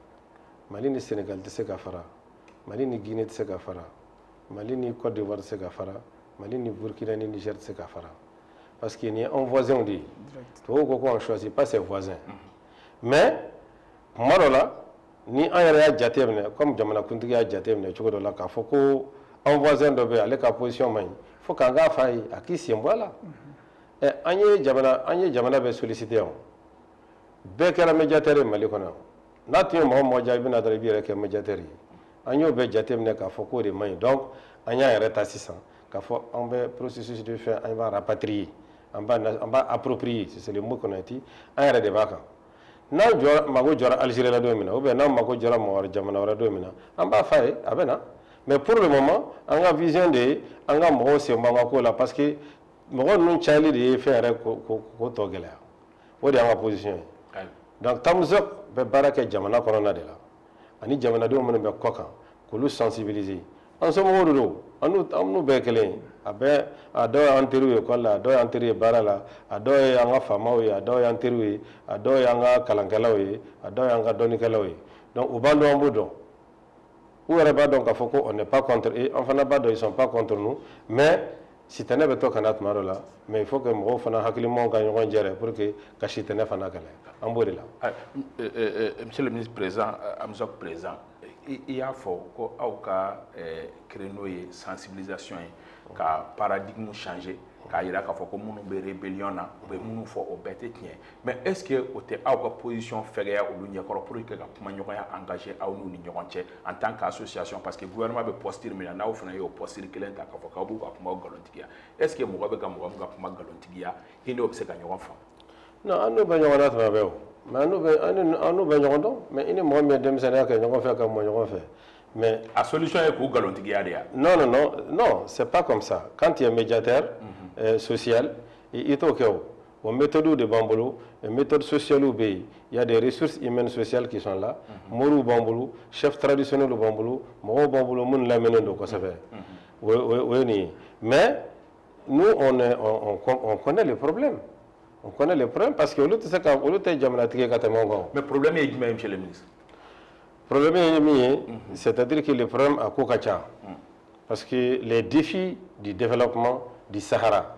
Mali ni Sénégal tɛ se ka fara, Mali ni Guinée tɛ se ka fara, Mali ni Côte d'Ivoire tɛ se ka fara, Mali ni Burkina ni Niger tɛ se ka fara, parce que ni an voisins de ye, tubabuw ko ko on choisit pas ses voisins. Mais kuma dɔ la ni an yɛrɛ y'a jate minɛ comme jamanakuntigi y'a jate minɛ cogo dɔ la k'a fɔ ko an voisin dɔ bɛ yen ale ka position man ɲi fo k'an k'a f'a ye a k'i sen bɔ a la. An ye jamana bɛ sollicité yan, bɛɛ kɛra médiateur ye Mali kɔnɔ yan, n'a tun ye mɔgɔ mɔgɔ jaabi i bɛna dɔrɔn i b'i yɛrɛ kɛ médiateur ye, an y'o bɛɛ jate minɛ k'a fɔ k'o de man ɲi. Donc an y'an yɛrɛ ta sisan k'a fɔ an bɛ processus de fɛn an b'a rapatrier, an b'a approprier, c'est le mot qu'on a dit, an yɛrɛ de b'a kan. N'an mago jɔra Algérie la don min na ou bien n'an mago jɔra jamana wɛrɛ don min na an b'a f'a ye a bɛ na, mais pour le moment an ka vision de ye an ka mɔgɔw sen bɔ an ka ko la parce que mɔgɔ ninnu cayali de ye fɛn yɛrɛ ko tɔ gɛlɛya, o de y'an ka position ye. Donc Tamzok bɛ baara kɛ jamana kɔnɔna de la ani jamanadenw minnu bɛ kɔ kan k'olu sensibiliser, an somɔgɔw de don, an n'u bɛɛ ye kelen ye, a dɔw y'an teriw ye école la, a dɔw y'an teri ye baara la, a dɔw ye an ka faamaw ye, a dɔw y'an teriw ye, a dɔw y'an ka kalankɛlaw ye, a dɔw y'an ka dɔnnikɛlaw ye. Donc u b'an dɔn an b'u dɔn, u yɛrɛ b'a dɔn k'a fɔ ko on n'est pas contre eux, an fana b'a dɔn ils sont pas contre nous, mais sitanɛ bɛ to ka na tuma dɔ la, mais il faut que mɔgɔw fana hakilimaw ka ɲɔgɔn jɛrɛ pour que ka sitanɛ fana kɛlɛ, an b'o de la. Monsieur le ministre présent, Amzok présent, i y'a fɔ ko aw ka créer n'o ye sensibilisation ye ka paradigme changer k'a yira k'a fɔ ko minnu bɛ rébellion na u bɛ minnu fɔ o bɛɛ tɛ tiɲɛ, mais est ce que o tɛ aw ka position fɛgɛya olu ɲɛkɔrɔ pour que ka kuma ɲɔgɔnya engager aw n'u ni ɲɔgɔn cɛ en tant qu'association, parce que gouvernement bɛ posture min na n'aw fana y'o posture kelen ta k'a fɔ k'aw b'u ka kumaw nkalontigiya, est ce que mɔgɔ bɛ ka mɔgɔ min ka kuma nkalontigiya i n'o bɛ se ka ɲɔgɔn faamu? Non, an n'u bɛ ɲɔgɔn na tuma bɛɛ o, mais an n'u bɛ ɲɔgɔn dɔn, mais i ni mɔgɔ min ye denmisɛnninya kɛ ɲɔgɔn fɛ ka mɔ ɲɔgɔn fɛ. Mais la solution est k'u nkalontigiya de ya? Non, c'est pas comme ça. Quand tu es médiateur social, il t'o kɛ o méthodes de b'an bolo, méthodes sociales bɛ yen, il y a des ressources humaines sociales qui sont là, moriw b'an bolo, chefs traditionnels b'an bolo, mɔgɔw b'an bolo minnu lamɛnnen don kosɛbɛ, o ye nin ye. Mais nous on connaît les problèmes. On connaît les problèmes parce que olu tɛ jamanatigi ka tɛmɛ anw kan. Mais problème ye jumɛn ye, monsieur le ministre? Problème est min, c'est-à-dire que le problème à Kokacha, parce que les défis du développement du Sahara,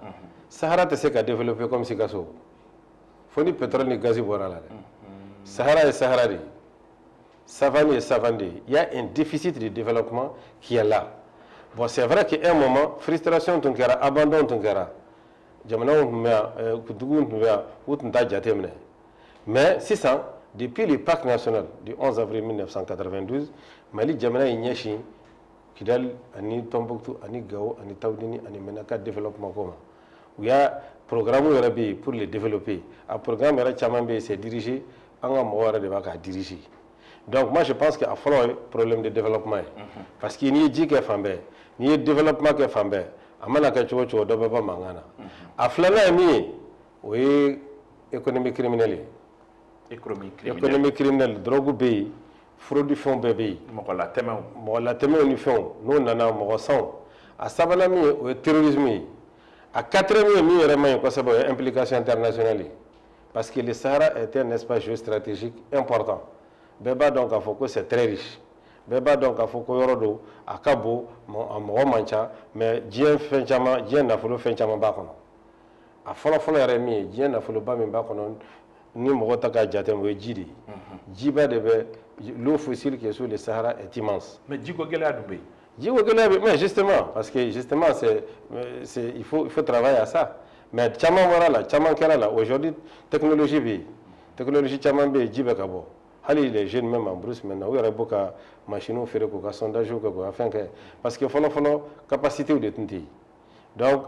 Sahara te se ka développer comme Sikasso. Faut ni pétrole ni gaz bora là. Sahara est Sahara de, savane est savane de. Il y a un déficit de développement qui est là. Bon, c'est vrai qu'à un moment, frustration ton kera, abandon ton kera. Jamana kutugu ou tunta jatemne. Mais c'est ça. Depuis le parc national du 11 avril 1992, Mali jamana yi ɲɛsin Kidal ani Tombouctou ani Gao ani Taoudini ani Menaka développement koma. Il y a un programme pour les développer. Un programme c'est dirigé, on a de diriger. Donc moi je pense qu'il y a un problème de développement. Parce qu'il y a dit qu'il y a développement qui est fait. Amana kacho cho do baba mangana. Aflana mi oui économie criminelle. Économie criminelle, drogue bé, fraude fond bébé. Mola teme ni fond, non nana mo sang. A sabana mi o terrorisme. À 4e mi vraiment parce que implication internationale. Parce que le Sahara est un espace géostratégique important. Beba donc a foko c'est très riche. Beba donc a foko yorodo akabo mo mancha mais dien fenchama dien na folo fenchama ba kono. A folo remi dien na folo ba mi ba kono ni mo taka jatem we jidi. Jiba de l'eau fossile qui est sur le Sahara est immense. Mais djiko gela dumbe. Mais justement, parce que justement, il faut travailler à ça. Mais aujourd'hui, technologie, Tchaman B, Djibekabo, les jeunes même en brousse maintenant où il y a beaucoup de machines faire quoi sondage ou quoi afin que parce que faut capacité de tenir donc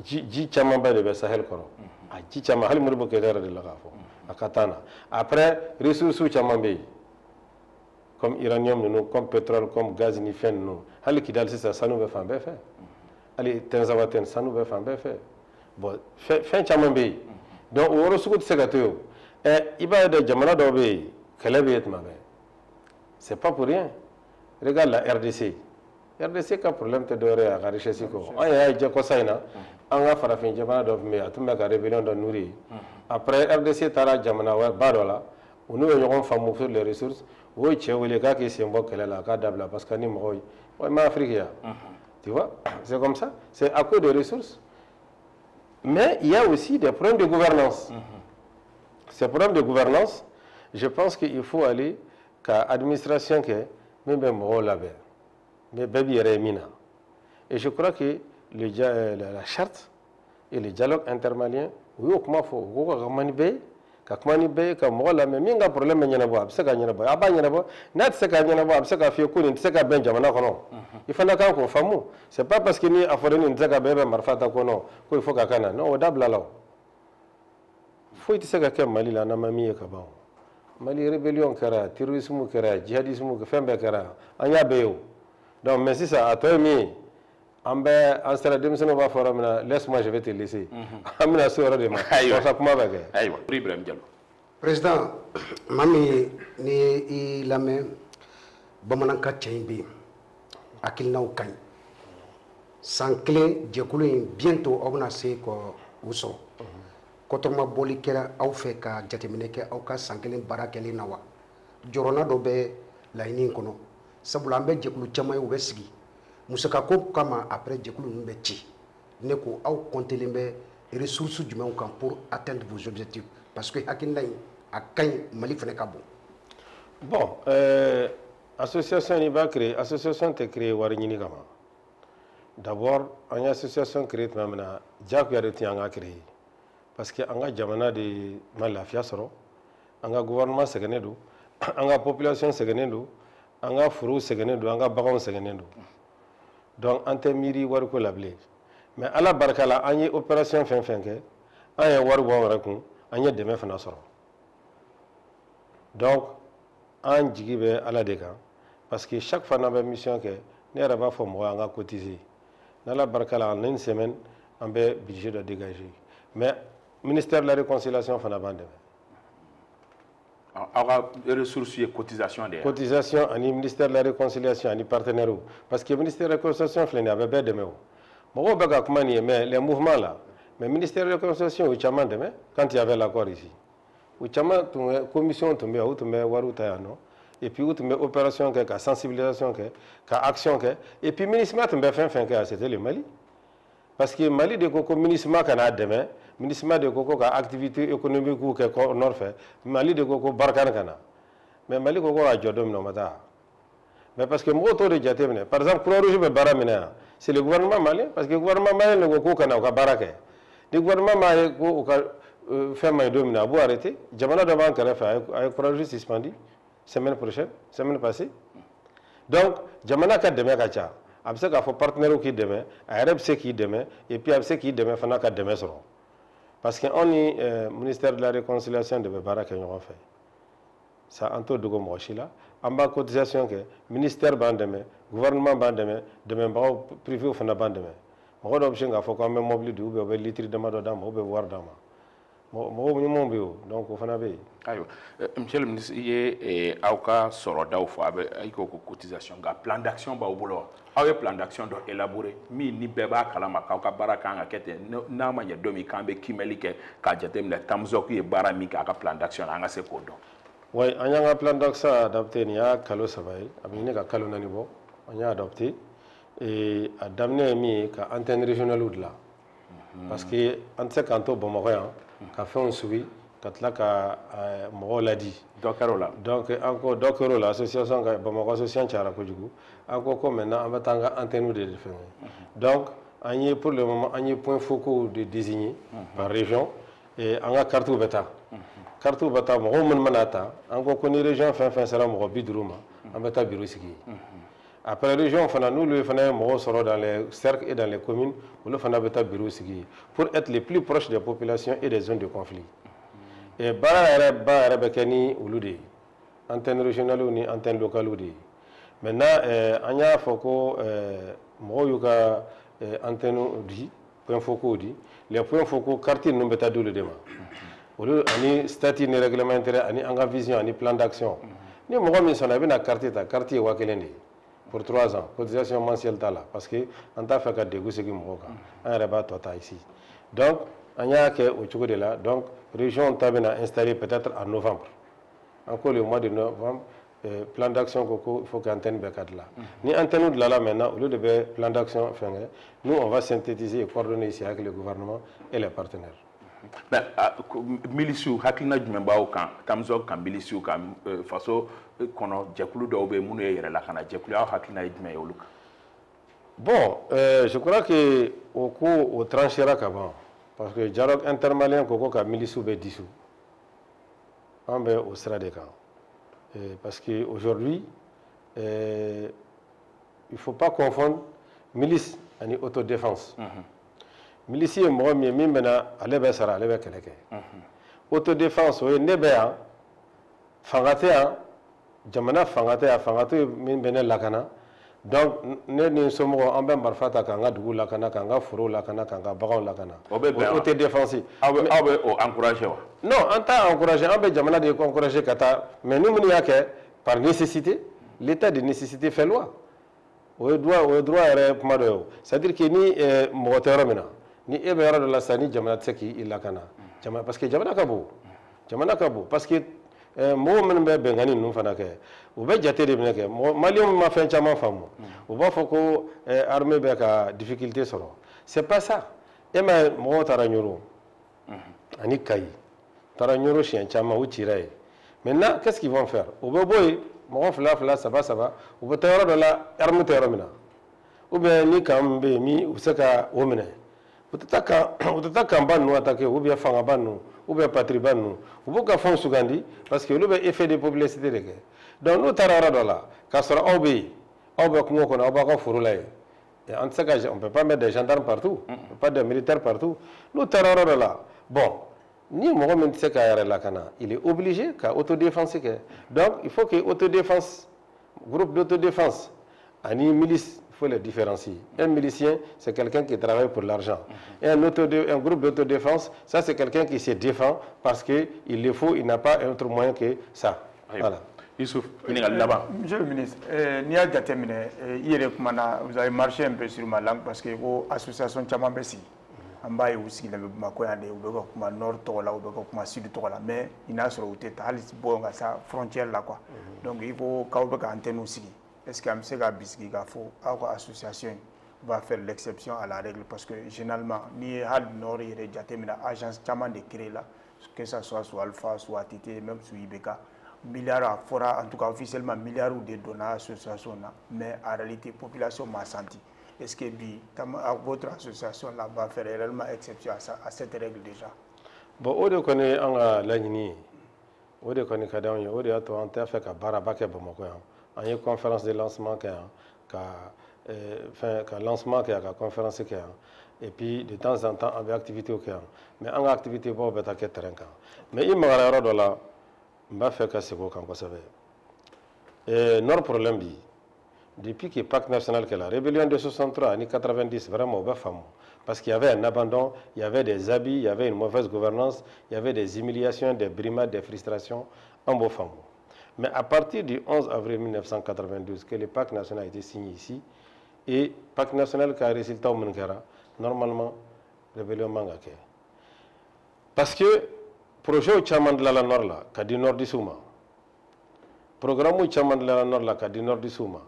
ji chama ba de Sahel koro a ji chama hal murbo ke dara de la gafo akatana après ressources chama be comme uranium nous comme pétrole comme gaz ni fen nous hal ki dal ça nous va faire be fait ali tenzawaten ça nous va faire be fait bon fin chama be donc woro suko tsagato iba de jamana do be kala be etma be c'est pas pour rien regarde la RDC ka problème te dore a richesse ko ay je ko sayna anga farafin jamana do me atumba ka rébellion do nouri après RDC tara jamana wa badola unu yo ngon famu sur les ressources wo chewele ka ki sembo kala la ka dabla parce que ni moy ma Afrique ya tu vois c'est comme ça c'est à cause des ressources mais il y a aussi des problèmes de gouvernance ces problèmes de gouvernance je pense qu'il faut aller qu'à administration que même mo la be mais baby remina et je crois que la charte et le dialogue intermalien oui comment faut ko manibe ka mo la mais minga problème nyana bo abse ka nyana bo abanya bo nat se ka nyana bo abse ka fi ko ni se ka ben jamana kono il faut ka ko famu c'est pas parce que ni afore ni nzaka bebe marfata kono ko il faut ka kana non dabla law faut te se ka ke mali la na mami ka ba mali rébellion kara terrorisme kara djihadisme ka fembe kara anya beyo donc mais si ça a toi mis en sera démissionné va faire laisse-moi je vais te laisser amina sura de ma ça comment va que aywa Ibrahim Diallo président mami ni lamé bamananka ceybi akilnaw kañ sankle jekulu bientôt obna se ko uso kotoma boli kera aw fe ka jatemine ke aw ka sankle barakeli nawa jorona do be layni kono sabula ambe jekulu chama yu besigi musaka ko kama après jekulu numbe ci ne ko aw compter be ressources jumɛnw kan pour atteindre vos objectifs parce que hakina a kañ mali fene ka bon association ni ba créer association te créer war ñini kama d'abord une association créée maintenant jaku yare ti anga créer parce que anga jamana de mal lafiya soro anga gouvernement segene do anga population segene do anga furu segene do anga bagon segene do donc ante miri war ko labler mais ala barkala anye opération fin ke anye war bo wara kun anye deme fana soro donc an jigibe ala de kan parce que chaque fois na ba mission ke ne raba fo mo anga cotiser na la barkala en une semaine on be budget de dégager mais ministère de la réconciliation fana bande aura ressources et cotisation des cotisation ani ministère de la réconciliation ani partenaire parce que ministère de la réconciliation flene avait de meo mo ba ka kuma ni mais les mouvements là mais ministère de la réconciliation au chaman de quand il y avait l'accord ici au chaman commission tombe au tombe waru tayano et puis au tombe opération que sensibilisation que action que et puis ministère tombe fin que c'était le Mali parce que Mali de koko ministère kana demain ministère de koko ka activité économique ou que nord fait Mali de koko barkan kana mais Mali koko a jodom no mata mais parce que mo to de jatemne par exemple Croix Rouge be baramina c'est le gouvernement malien parce que le gouvernement malien le koko kana ka barake le gouvernement malien ko ka fait may domina bu arrêter jamana de banque la fait avec Croix Rouge suspendu semaine prochaine semaine passée donc jamana ka demain ka cha abse ka fo partenaire qui demain arab c'est qui demain et puis abse qui demain fana ka demain soro parce que on est ministère de la réconciliation de baraka ñoo fait ça en tout de go là en bas cotisation que ministère ban demain gouvernement ban demain ba privé fana ban demain mo do option ga fo ko même mobile du be litre de mado dama be war dama mo ñu bio donc fana be ayo monsieur le ministre y auka soro daw fo abe ay ko cotisation ga plan d'action ba obulo awe plan d'action do élaborer mi ni beba kala maka ka baraka nga kete na ma ya domi kambe kimeli ke ka jatem le tamzo ki bara mi ka plan d'action nga se ko do way anya plan d'action adapté ni ya kalo sabay amine ka kalo nani bo anya adapté et adamné mi ka antenne régionale ou là parce que ante kanto bo mo ka fait un suivi quand là ka mo la dit donc encore docteur la association ka Bamako association chara ko jugu encore comme maintenant on va tanga antenne de faire donc on pour le moment on point focaux de désigner par région et on a carte beta carte bɛ taa mɔgɔw minnu mana ta an ko ni région fɛn fɛn sera mɔgɔ 50 ma an bɛ taa bureau sigi après région fana n'olu fana ye mɔgɔw sɔrɔ dans les cercles et dans les communes olu fana bɛ taa bureau sigi pour être les plus proches des populations et des zones de conflit et baara yɛrɛ ba yɛrɛ bɛ kɛ ni olu de ye antenne régionale ni antenne locale de ye maintenant an y'a fɔ ko mɔgɔw y'u ka antenne di point focaux di les points focaux quartier ninnu bɛ taa d'olu de ma olu ani statut ni règlement intérieur ani an ka vision ani plan d'action ni mɔgɔ min sɔnna i bɛna quartier ta quartier ye 1000 de ye pour 3 ans cotisation mensuelle t'a la parce que an t'a fɛ ka degun segin mɔgɔw kan an yɛrɛ b'a tɔ ta ici donc an y'a kɛ o cogo de la donc région ta bɛna installer peut-être en novembre encore le mois de novembre plan d'action ko il faut que antenne bɛɛ ka dilan ni antenne dilanna maintenant au lieu de bɛ plan d'action fɛngɛ nous on va synthétiser et coordonner ici avec le gouvernement et les partenaires. Mais milisiw hakilina jumɛn b'aw kan Tamzok kan milisiw kan faso kɔnɔ jɛkulu dɔw bɛ minnu ye yɛrɛlakana jɛkulu aw hakilina ye jumɛn ye olu kan. Bon, je crois que au coup au tranchera ka ban parce que dialogue intermalien ko ka milisiw bɛ dissous an bɛ o sira de kan parce que aujourd'hui il faut pas confondre milice ani autodéfense. Milice ye mɔgɔ min ye min bɛna ale bɛ sara ale bɛ kɛlɛ kɛ autodéfense o ye ne bɛ yan fanga tɛ yan jamana fanga tɛ yan fanga tɛ min bɛ ne lakana donc ne ni n somɔgɔw an bɛ marifa ta k'an ka dugu lakana k'an ka forow lakana k'an ka baganw lakana o bɛ bɛn autodéfense aw bɛ o encourager wa. non an t'a encourager an bɛ jamana de encourager ka taa mais ni minnu y'a kɛ par nécessité l'état de nécessité fait loi o ye droit yɛrɛ kuma dɔ ye o c'est à dire que ni mɔgɔ tɛ yɔrɔ min na ni e bɛ yɔrɔ dɔ la sisan ni jamana tɛ se k'i lakana parce que jamana ka bon parce que mɔgɔw minnu bɛ bɛnkanni ninnu fana kɛ u bɛ jate de minɛ kɛ maliyɛnw ma fɛn caman faamu u b'a fɔ ko armée bɛ ka difficulté sɔrɔ c'est pas ça e ma mɔgɔw taara ɲoro ani Kayi taara ɲoro siɲɛ caman u cira ye maintenant qu'est-ce qu'ils vont faire u bɛ bɔ yen mɔgɔ fila saba u bɛ taa yɔrɔ dɔ la armée tɛ yɔrɔ min na ou bien ni kan min bɛ yen min u bɛ se ka o minɛ u tɛ taa kanba ninnu attaquer ou bien fangaba ninnu ou bien patriba ninnu u b'u ka fɛnw sugandi parce que olu bɛ effet de publicité de kɛ donc n'u taara yɔrɔ dɔ la k'a sɔrɔ aw bɛ yen aw bɛ kungo kɔnɔ aw b'aw ka foro la yen on tɛ se ka on peut pas mettre des gendarmes partout pas des militaires partout n'u taara yɔrɔ dɔ la bon ni mɔgɔ min tɛ se k'a yɛrɛ lakana il est obligé ka autodéfense kɛ donc il faut que autodéfense groupe d'autodéfense ani milice il faut les différencier. Un milicien, c'est quelqu'un qui travaille pour l'argent. Et un groupe d'autodéfense, ça c'est quelqu'un qui se défend parce qu'il le faut, il n'a pas un autre moyen que ça. Voilà. Youssouf, là-bas. Monsieur le ministre, Nia Diatemine, hier, vous avez marché un peu sur ma langue parce que l'association Tchamambesi, en bas, aussi, il y a un nord, un sud, mais il y a une frontière là. Donc il faut qu'il y ait une antenne aussi. Est-ce que l'association va faire l'exception à la règle parce que généralement, ni Hal Nord et agence de créer là, que ce soit sur Alpha, soit ATT, même sur IBK, milliards fera en tout cas officiellement milliards de donnés à l'association, mais en réalité, la population m'a senti. Est-ce que votre association là va faire réellement exception à cette règle déjà? Bon, on connaît en ligne, on connaît quand on a fait il y a une conférence de lancement lancement conférence et puis de temps en temps on a activité mais en activité pas beta que terrain mais il m'a l'air de là m'a fait que c'est quoi comme ça et notre problème depuis que le pacte national que la rébellion de 63 et 90 vraiment au bas parce qu'il y avait un abandon, il y avait des abus, il y avait une mauvaise gouvernance, il y avait des humiliations, des brimades, des frustrations en beau femme. Mais à partir du 11 avril 1992, que le pacte national a été signé ici, et le pacte national qui a résulté au Mungara, normalement, rébellion mangake. Parce que le projet au Chaman de la Nord, qui a dit Nord du Souma, programme au Chaman de la Nord, qui a dit Nord du Souma,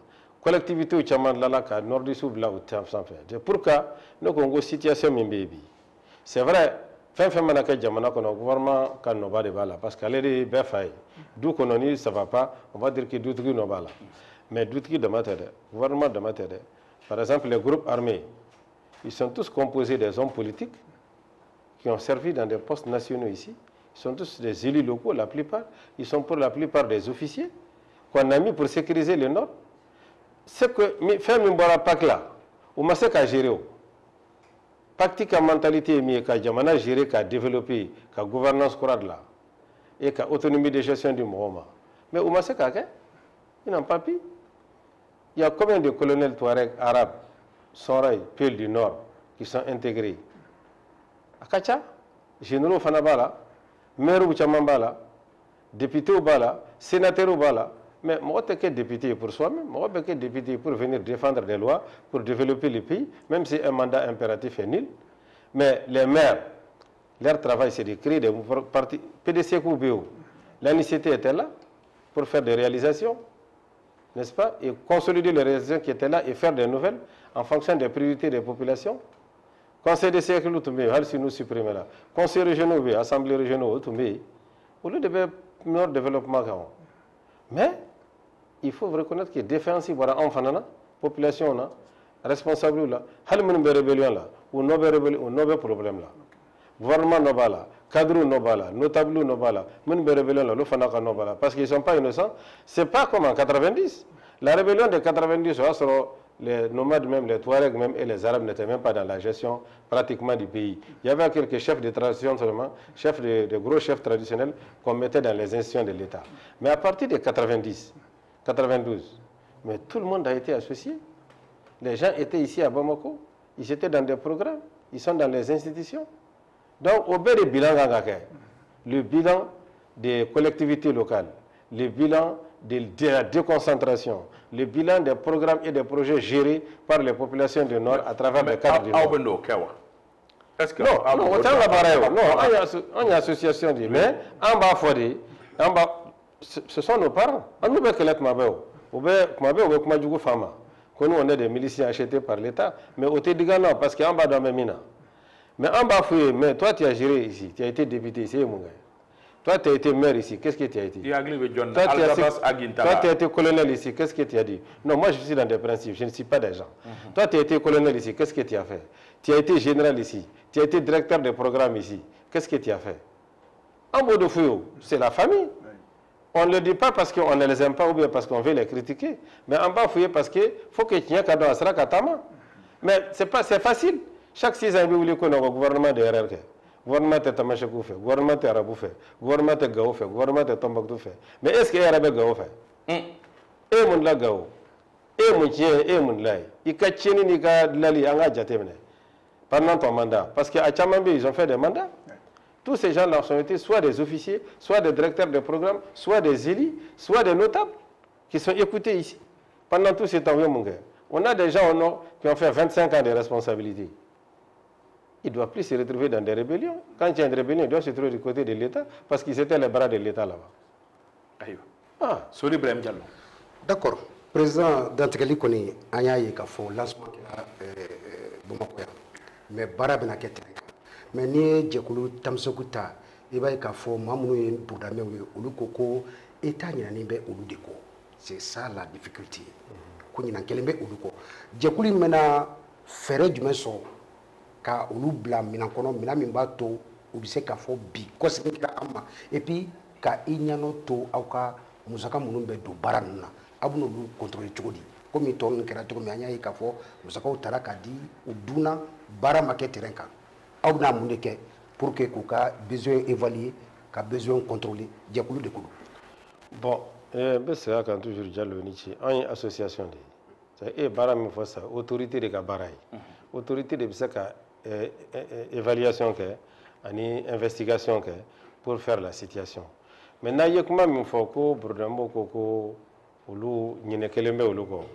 collectivité au Chaman de la qui a dit Nord du Souma, là où tu as fait. Pourquoi nous avons une situation baby. C'est vrai. Fin manaka jamana kono gouvernement kan no bade bala parce que les be fay du kono ni ça va pas on va dire que du truc no bala mais du truc de matériel gouvernement de matériel par exemple les groupes armés ils sont tous composés des hommes politiques qui ont servi dans des postes nationaux ici Ils sont tous des élus locaux, la plupart. Ils sont pour la plupart des officiers qu'on a mis pour sécuriser le Nord. C'est que, faire Mimbora Pak là, on m'a dit qu'à gérer. Pactique à mentalité, mais qu'à Djamana gérer, qu'à développer, qu'à gouvernance courante là, et qu'à autonomie de gestion du Mohoma. Mais on m'a dit qu'à ils n'ont pas pu. Il y a combien de colonels Touareg arabes, Soraï, Peul du Nord, qui sont intégrés? Akacha, généraux Fanabala, maire Bouchamambala, député au Bala, sénateur au Bala. Mais moi, je suis député pour soi-même, moi, je suis député pour venir défendre des lois, pour développer le pays, même si un mandat impératif est nul. Mais les maires, leur travail, c'est de créer des partis. PDC Koubéo, l'ANICT était là pour faire des réalisations, n'est-ce pas? Et consolider les réalisations qui étaient là et faire des nouvelles en fonction des priorités des populations. Conseil des siècles, si nous supprimons là. Conseil régionaux, Assemblée régionale, au lieu de meilleur développement. Mais il faut reconnaître que défense, voilà, la population, là, responsable, là, il rébellion là, ou non problème là. Gouvernement Nobala, cadre Nobala, notable Nobala, rébellion là, le Fanaka Nobala, parce qu'ils ne sont pas innocents. Ce n'est pas comme en 90. La rébellion de 90, les nomades même, les Touaregs même et les Arabes n'étaient même pas dans la gestion pratiquement du pays. Il y avait quelques chefs de tradition seulement, de gros chefs traditionnels qu'on mettait dans les institutions de l'État. Mais à partir de 90, 92, mais tout le monde a été associé. Les gens étaient ici à Bamako, ils étaient dans des programmes, ils sont dans les institutions. Donc, au bout du bilan, le bilan des collectivités locales, le bilan de la déconcentration, le bilan des programmes et des projets gérés par les populations du Nord à travers les cadres du Nord. Est-ce que non, on y a association de mais en bas Fodé, en bas, ce sont nos parents. On nous que l'être mabéo, on est des miliciens achetés par l'État, mais au Tédiga non, parce qu'en bas dans mes mines. Mais en bas fouillé, mais toi tu as géré ici, tu as été député ici, mon gars. Toi, tu as été maire ici, qu'est-ce que tu as été? Toi, tu as été colonel ici, qu'est-ce que tu as dit? Non, moi, je suis dans des principes, je ne suis pas des gens. Toi, tu as été colonel ici, qu'est-ce que tu as fait? Tu as été général ici, tu as été directeur de programme ici, qu'est-ce que tu as fait? En mode de fouillot, c'est la famille. On ne le dit pas parce qu'on ne les aime pas ou bien parce qu'on veut les critiquer. Mais en bas, fouiller parce qu'il faut que tu aies un cadeau à Sra Katama. Mais c'est facile. Chaque 6 ans, il y a un gouvernement de RRK. Gouvernement de Tamachakou fait, gouvernement de Arabou fait, gouvernement de Gao fait, gouvernement de Tombouctou fait. Mais est-ce que Arabé Gao fait? Et mon la Gao, et mon chien, et mon lai. Il y a Tchini Nika Lali Anga Djatemene. Pendant ton mandat. Parce qu'à Tchamambi, ils ont fait des mandats. Tous ces gens-là ont été soit des officiers, soit des directeurs de programme, soit des élus, soit des notables qui sont écoutés ici. Pendant tout ce temps, mon gars. On a des gens au Nord qui ont fait 25 ans de responsabilité. Il ne doit plus se retrouver dans des rébellions. Quand il y a une rébellion, il doit se trouver du côté de l'État parce qu'ils étaient les bras de l'État là-bas. Ah, Sori Ibrahim Diallo. D'accord. Président Dantekeli Koni, Anya Yekafo, lancement de la Bomakoya. Mais Barabena Ketreka. Mais ni Djekulu Tamsokuta, il va Yekafo, Mamoué, Boudame, Ulukoko, État Nyanimbe, Uludeko. C'est ça la difficulté. Kuni Nankelembe, Uluko. Djekulu mena ferré du meso. Ka olu bla minan kono mina min b'a to u bɛ se k'a fɔ bi kɔsegin kɛra an ma et puis ka i ɲɛnɔ to aw ka musaka minnu bɛ don baara ninnu na aw bɛ n'olu contrôler cogo di komi tɔ ninnu kɛra cogo min an y'a ye k'a fɔ musakaw taara k'a di u dunna baara ma kɛ terrain kan aw bɛna mun de kɛ pour que k'u ka besoin évaluer ka besoin contrôler jɛkulu de ko don. Bon n bɛ segin a kan toujours Diallo ni ci an ye association de ye e ye baara min fɔ sa autorité de ka baara ye autorité de bɛ se ka évaluation et investigation pour faire la situation. Maintenant, il y a comme il faut que Bourdambo Koko ou Ninekelembe ou Loko,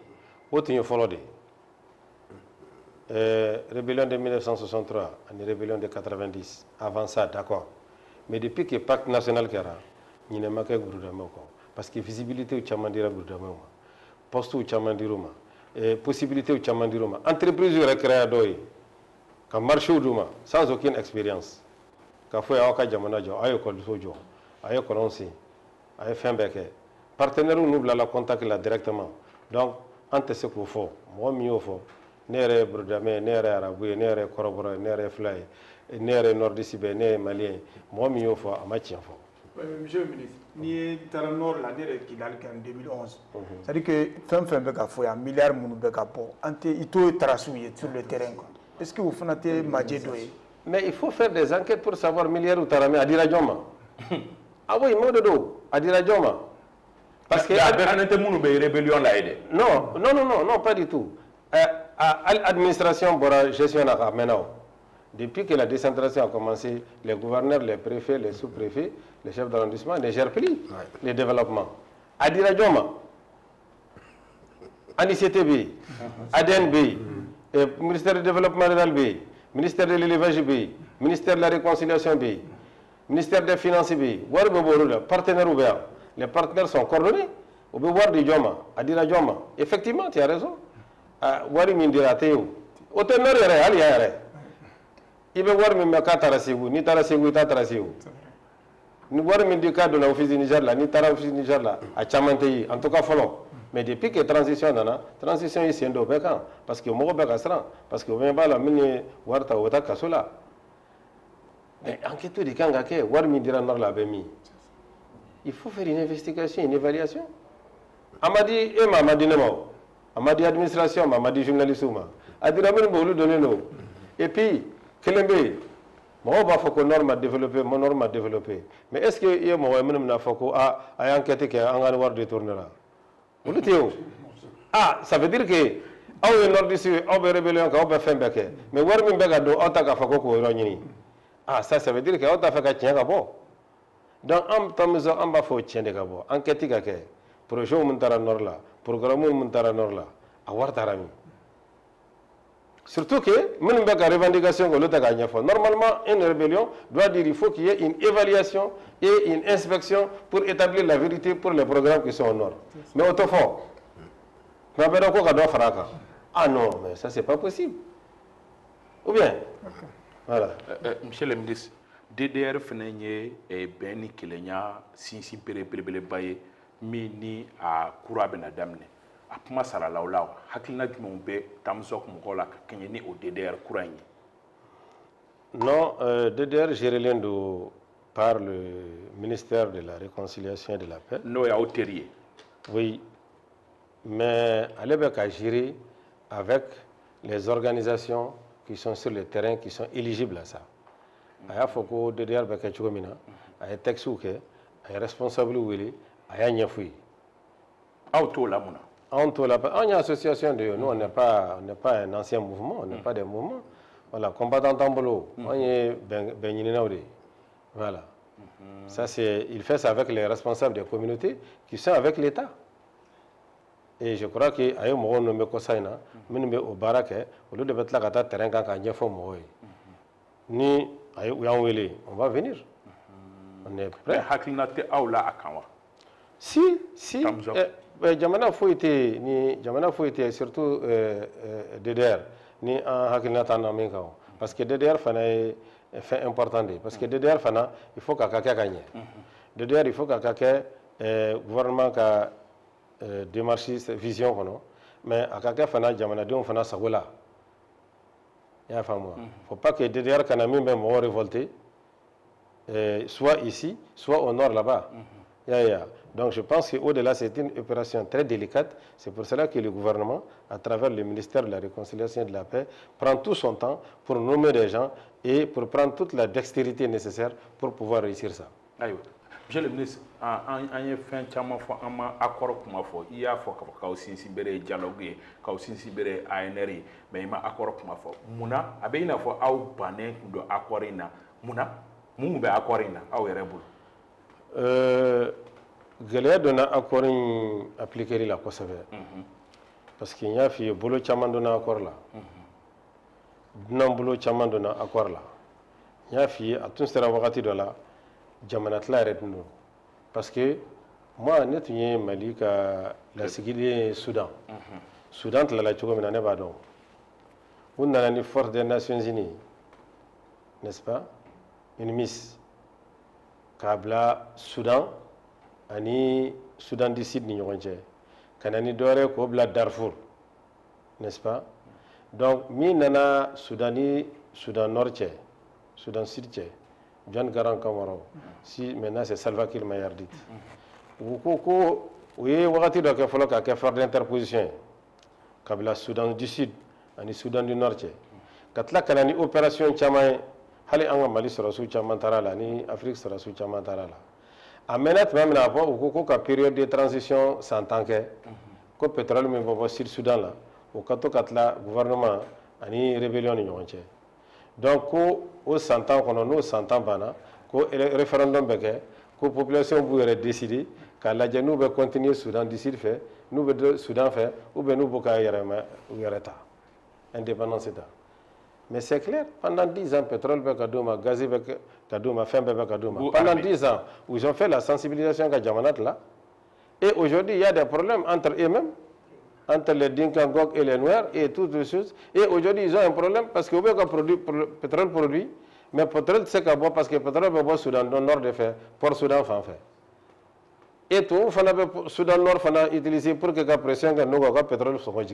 autre une follow de rébellion de 1963, une rébellion de 90, avant ça, d'accord. Mais depuis que le pacte national Kera, il n'y a pas que Bourdambo, parce que visibilité au Chamandira Bourdambo, poste au Chamandiroma, possibilité au Chamandiroma, entreprise récréadoye. Quand marché sans aucune expérience, quand il y a un jamana jo, ayo ko sojo, ayo ko ronsi, ayo fembeke, partenaire nous la contact là directement. Donc, ante ce qu'il faut, moi mieux faut, ne yɛrɛ Brodame, ne yɛrɛ arabu ye, ne yɛrɛ kɔrɔbɔrɔ ye, ne yɛrɛ fila ye, ne yɛrɛ nordiste bɛɛ, ne ye malien ye. Mɔgɔ min y'o fɔ a ma tiɲɛ fɔ. Monsieur le ministre, n'i ye taara nord la ne yɛrɛ Kidali kɛ en 2011. C'est-à-dire que fɛn fɛn bɛ ka fɔ yan milliards minnu bɛ ka bɔ an tɛ i t'o tarasiw ye sur le terrain quoi. Est-ce que o fana tɛ majɛ dɔ ye? Mais il faut faire des enquêtes pour savoir milliards ou taramé à dira joma. Ah oui, moi de dos, à dira joma. Parce que rébellion là aidé. Non, non, non, non, non, pas du tout. L'administration bora gestion à maintenant. Depuis que la décentralisation a commencé, les gouverneurs, les préfets, les sous-préfets, les chefs d'arrondissement ne gèrent plus les développements. À dira joma. ANICTB, ADNB, ministère du développement rural B, ministère de l'élevage B, ministère de la réconciliation B, ministère des finances B, partenaires ouverts. Les partenaires sont coordonnés. On peut voir du Djoma, à dire Djoma. Effectivement, tu as raison. Wari Mindira Théo. Autant de rien, il veut voir même Katarasiou, ni Tarasiou, Tatarasiou. Nous voyons même du cas de l'office du Niger, ni Tara office du Niger, à Chamantei, en tout cas, follow. Mais depuis que la transition transition ici est en parce que moi parce que on va la mine warta wata kasola. Mais enquête de kangake war mindira nor la bemi. Il faut faire une investigation, une évaluation. Amadi et Mamadi Nemo. Amadi administration, Mamadi journaliste ma. Adiramen bolu donner nous. Et puis Kelembe moi va faut que norme développer, mon norme développer. Mais est-ce que il moi même na faut que a enquête que angan war détourner là. Ah, ça veut dire que au nord ici, au rébellion, au Befembeke, mais voir même bega do otaka fakoko ironyini. Ah, ça veut dire que ota faka tien gabo. Donc am tamuzo amba fo tien de gabo. Enquête kake. Projet muntara nord là, programme muntara nord là. Awar tarami. Surtout que même bega revendication que l'ota gagne fo. Normalement, une rébellion doit dire il faut qu'il y ait une évaluation et une inspection pour établir la vérité pour les programmes qui sont au nord. Mais au fond, ah non, mais ça c'est pas possible. Ou bien voilà. Monsieur le ministre, DDR fenenye e beni kilenya sinsi pere baye mini a kurabena damne. A kuma sara laulaw hakilina jumon be tamsok mukola kenyeni au DDR kuranye. Non, DDR géré par le ministère de la Réconciliation et de la Paix. Non, il y a autorité. Oui, mais elle est gérée avec les organisations qui sont sur le terrain, qui sont éligibles à ça. Il faut que DDR soit géré, il y a texte qui est responsable, il y a un fouille. Auto la mona. On a une association de nous, on n'est pas un ancien mouvement, on n'est pas des mouvements. Voilà, combattant Tambolo, on est Benininaoudi. Voilà. Ça, il fait ça avec les responsables des communautés qui sont avec l'État. Et je crois qu'il y a un moment où on a au Barak, au lieu de mettre la gata terrain quand on a ni on va venir. On est prêt. Si. Jamana Fouité, surtout DDR, ni en Hakilnata Namikao. Parce que DDR est fait important. Parce que DDR, il faut qu'à gagne. DDR, il faut qu'à gouvernement qui démarche cette vision. Mais à quelqu'un fana Jamana on fana Sagola. Il ne faut pas que DDR Kanami même révolté, soit ici, soit au nord là-bas. Donc je pense qu'au-delà, c'est une opération très délicate. C'est pour cela que le gouvernement, à travers le ministère de la Réconciliation et de la Paix, prend tout son temps pour nommer des gens et pour prendre toute la dextérité nécessaire pour pouvoir réussir ça. Monsieur le ministre, en y fait un accord pour il y a aussi un dialogue, aussi un ANRI, mais il y a un accord pour moi. Mouna, il y a un bané de accord. Mouna, il y a un accord. Gɛlɛya donna accord appliquer la kosɛbɛ parce que n y'a f'i ye bolo caman donna accord la dunan bolo caman donna accord la n y'a f'i ye a tun sera wagati dɔ la jamana tila yɛrɛ tun don parce que moi ne tun ye Mali ka lasigiden Soudan Soudan tilala cogo min na ne b'a dɔn u nana ni force des Nations Unies n'est-ce pas une mise k'a bila Soudan ani Soudan du Sud ni ɲɔgɔn cɛ ka na ni dɔwɛrɛ k'o bila Darfour n'est-ce pas donc min nana Soudani, Soudan Nord, Soudan Sud, John Garang Kamaro, si maintenant c'est Salva Kiir Mayardit. Oui, wakati do ke folo ka ke faire d'interposition. Kabila Soudan du Sud, ani Soudan du Nord. Katla kanani opération chama hali anga Mali sera sous chama tarala ni Afrique sera sous chama tarala. Amenat même na po ko ka période de transition s'entend que ko pétrole me bo Sud Soudan là o kato katla gouvernement ani rébellion ni ñonche. Donc ko o s'entend kono no s'entend bana ko référendum beke ko population bu yere décider ka la nous be continuer Soudan du Sud fait nous be Soudan fait ou be nous boka yere ma yereta indépendance état. Mais c'est clair, pendant 10 ans, pétrole, gaz, pendant 10 ans, où ils ont fait la sensibilisation à Djamanat là. Et aujourd'hui, il y a des problèmes entre eux-mêmes, entre les Dinkangok et les Noirs et toutes les choses. Et aujourd'hui, ils ont un problème parce que le pétrole produit, mais le pétrole, c'est qu'à boire parce que le pétrole est boire Soudan Nord de faire, pour Soudan fan fait. Et tout, le Soudan Nord, il faut utiliser pour que la pression que nous avons le pétrole soit.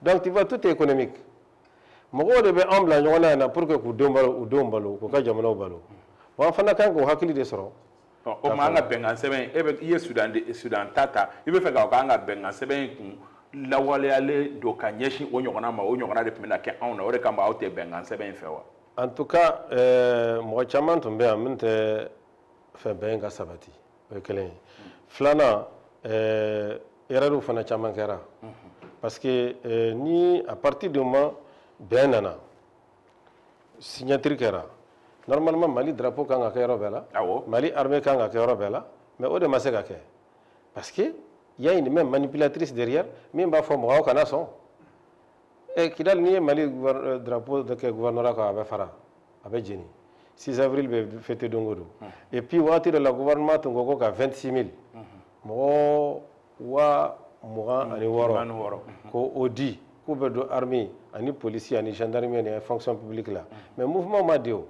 Donc, tu vois, tout est économique. Mogo de be ambla ñona na pour que ku dombalo ko ka jamano balo wa fana kan ko hakili de soro o ma nga bengan seben e be ye Sudan tata e be fe ka nga bengan seben ku lawale ale do ka nyeshi o ñona ma o ñona de pemena ke on o re kamba o te bengan seben fe wa en tout cas mo chaman tumbe aminte fe benga sabati o kelen flana eraru fana chaman kera parce que ni à partir du moment bien nana signature kera normalement Mali drapeau kanga kero bela Mali armée kanga kero bela mais au de maseka ke parce que il y a une même manipulatrice derrière même ba fo mo kana son et kidal ni Mali drapeau de gouvernorat ka ba fara abe jeni 6 avril be fêté dongodo et puis wati de la gouvernement ngoko ka 26000 mo wa mo ani woro ko odi ko be do armée ani policiers ani gendarmerie ani fonction publique là mais mouvement Madio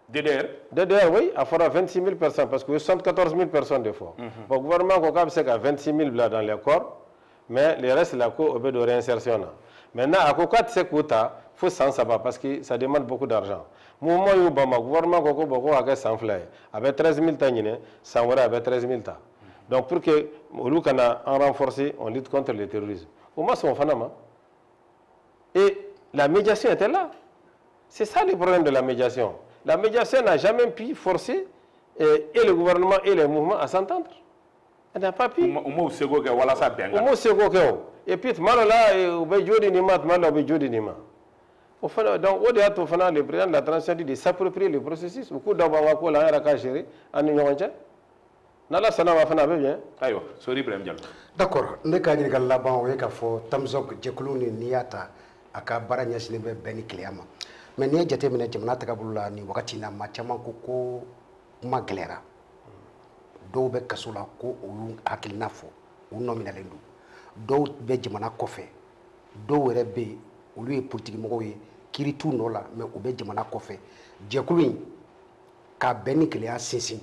DDR oui à fera 26 000 personnes parce que 74 000 personnes des fois le gouvernement ko ka c'est qu'à 26 000 là dans les corps mais le reste là ko be de réinsertion maintenant à quoi c'est quota faut sans savoir parce que ça demande beaucoup d'argent mouvement Obama gouvernement ko boko a 100 fly avec 13 000 tanyine 100 wara avec 13 000 ta donc pour que olu kana en renforcer on lutte contre le terrorisme au moins son fanama. Et la médiation était là. C'est ça le problème de la médiation. La médiation n'a jamais pu forcer et le gouvernement et les mouvements à s'entendre. Elle n'a pas pu. Et puis, donc, le président de la transition dit de s'approprier le processus. Beaucoup d'abord, la RAK géré en Union européenne. D'accord. Ne ka ɲininka laban o ye k'a fɔ Tamzok jɛkulu ni n'i y'a ta a ka baara ɲɛsinnen bɛ bɛn ni kelenya ma mais n'i ye jateminɛ jamana tagabolo la ni wagati in na maa caman ko kuma gɛlɛyara dɔw bɛ kaso la ko olu hakilina fɔ u nɔminalen don dɔw bɛ jamana kɔfɛ dɔw yɛrɛ bɛ yen olu ye politikimɔgɔw ye kiiri t'u nɔ la mais u bɛ jamana kɔfɛ jɛkulu in ka bɛn ni kelenya sinsin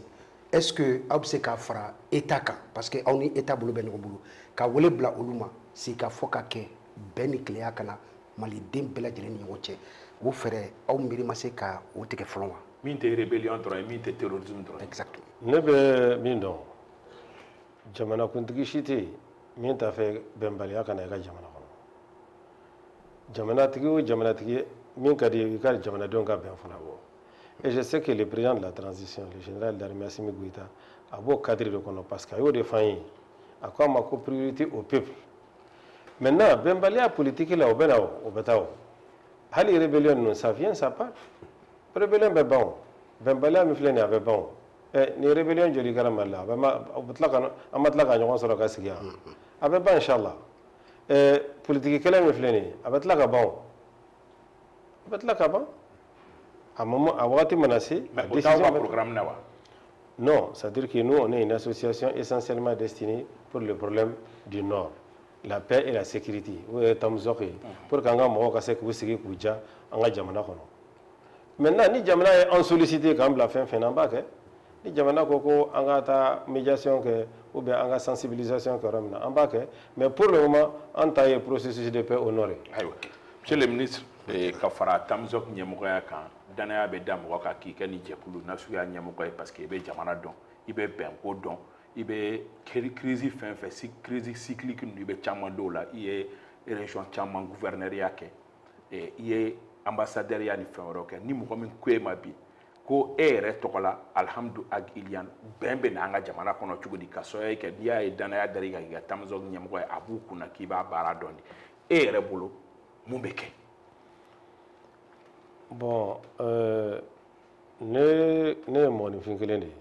est-ce que aw bɛ se k'a fara état kan parce que aw ni état bolo bɛ ɲɔgɔn bolo ka wele bila olu ma c'est ka fɔ ka kɛ bɛn ni kelenya kana maliden bɛɛ lajɛlen ni ɲɔgɔn cɛ o fɛɛrɛ aw miiri ma se ka o tigɛ fɔlɔ wa. min tɛ rébellion dɔrɔn ye min tɛ terrorisme dɔrɔn. exactement. ne bɛ min dɔn jamanakuntigi si tɛ yen min t'a fɛ bɛnbaliya kana i ka jamana kɔnɔ jamanatigi o jamanatigi min ka di i ka jamanadenw ka bɛn fana bɔ. Et je sais que le président de la transition, le général d'armée Assimi Goïta, a beau cadre de connaître parce qu'il y a des familles, à quoi ma priorité au peuple. Maintenant, Bembalia politique là au Benao, au Betao. Hali rébellion, ça vient, ça part. Rébellion est bon. Bembalia me flène avec bon. Et les rébellions, je les garde là. Amatlaka, on sera cassé. Avec bon, Inch'Allah. Et politique, quelle est me flène? Avec la bon. Avec la bon. À un moment, à Wati menacé, programme non, c'est-à-dire que nous, on est une association essentiellement destinée pour le problème du Nord, la paix et la sécurité. Pour qu'on ait maintenant, ni Jamana est en sollicité comme la fin Fenambak, ni Jamana Koko, en ta médiation ou bien en sensibilisation que mais pour le moment, on a un processus de paix honoré. Monsieur le ministre, ka fara Tamzok ɲɛmɔgɔya kan danaya bɛ da mɔgɔ kan k'i kɛ ni jɛkulu nasuguya ɲɛmɔgɔ ye parce que i bɛ jamana dɔn i bɛ bɛnko dɔn i bɛ crise fɛn fɛn crise cyclique ninnu i bɛ caman dɔw la i ye région caman gouverneuria kɛ i ye ambassadeuria ni fɛn wɛrɛw kɛ ni mɔgɔ min ko e ma bi ko e yɛrɛ tɔgɔ la Alhamdu Ag Ilian bɛn bɛ n'an ka jamana kɔnɔ cogo di ka sababuya kɛ n'i y'a ye danaya dar'i kan k'i ka Tamzok ɲɛmɔgɔ ye a b'u kunna k'i b'a baara dɔn de e yɛrɛ bolo mun bɛ kɛ. Bon, ne ye mɔgɔninfin kelen de ye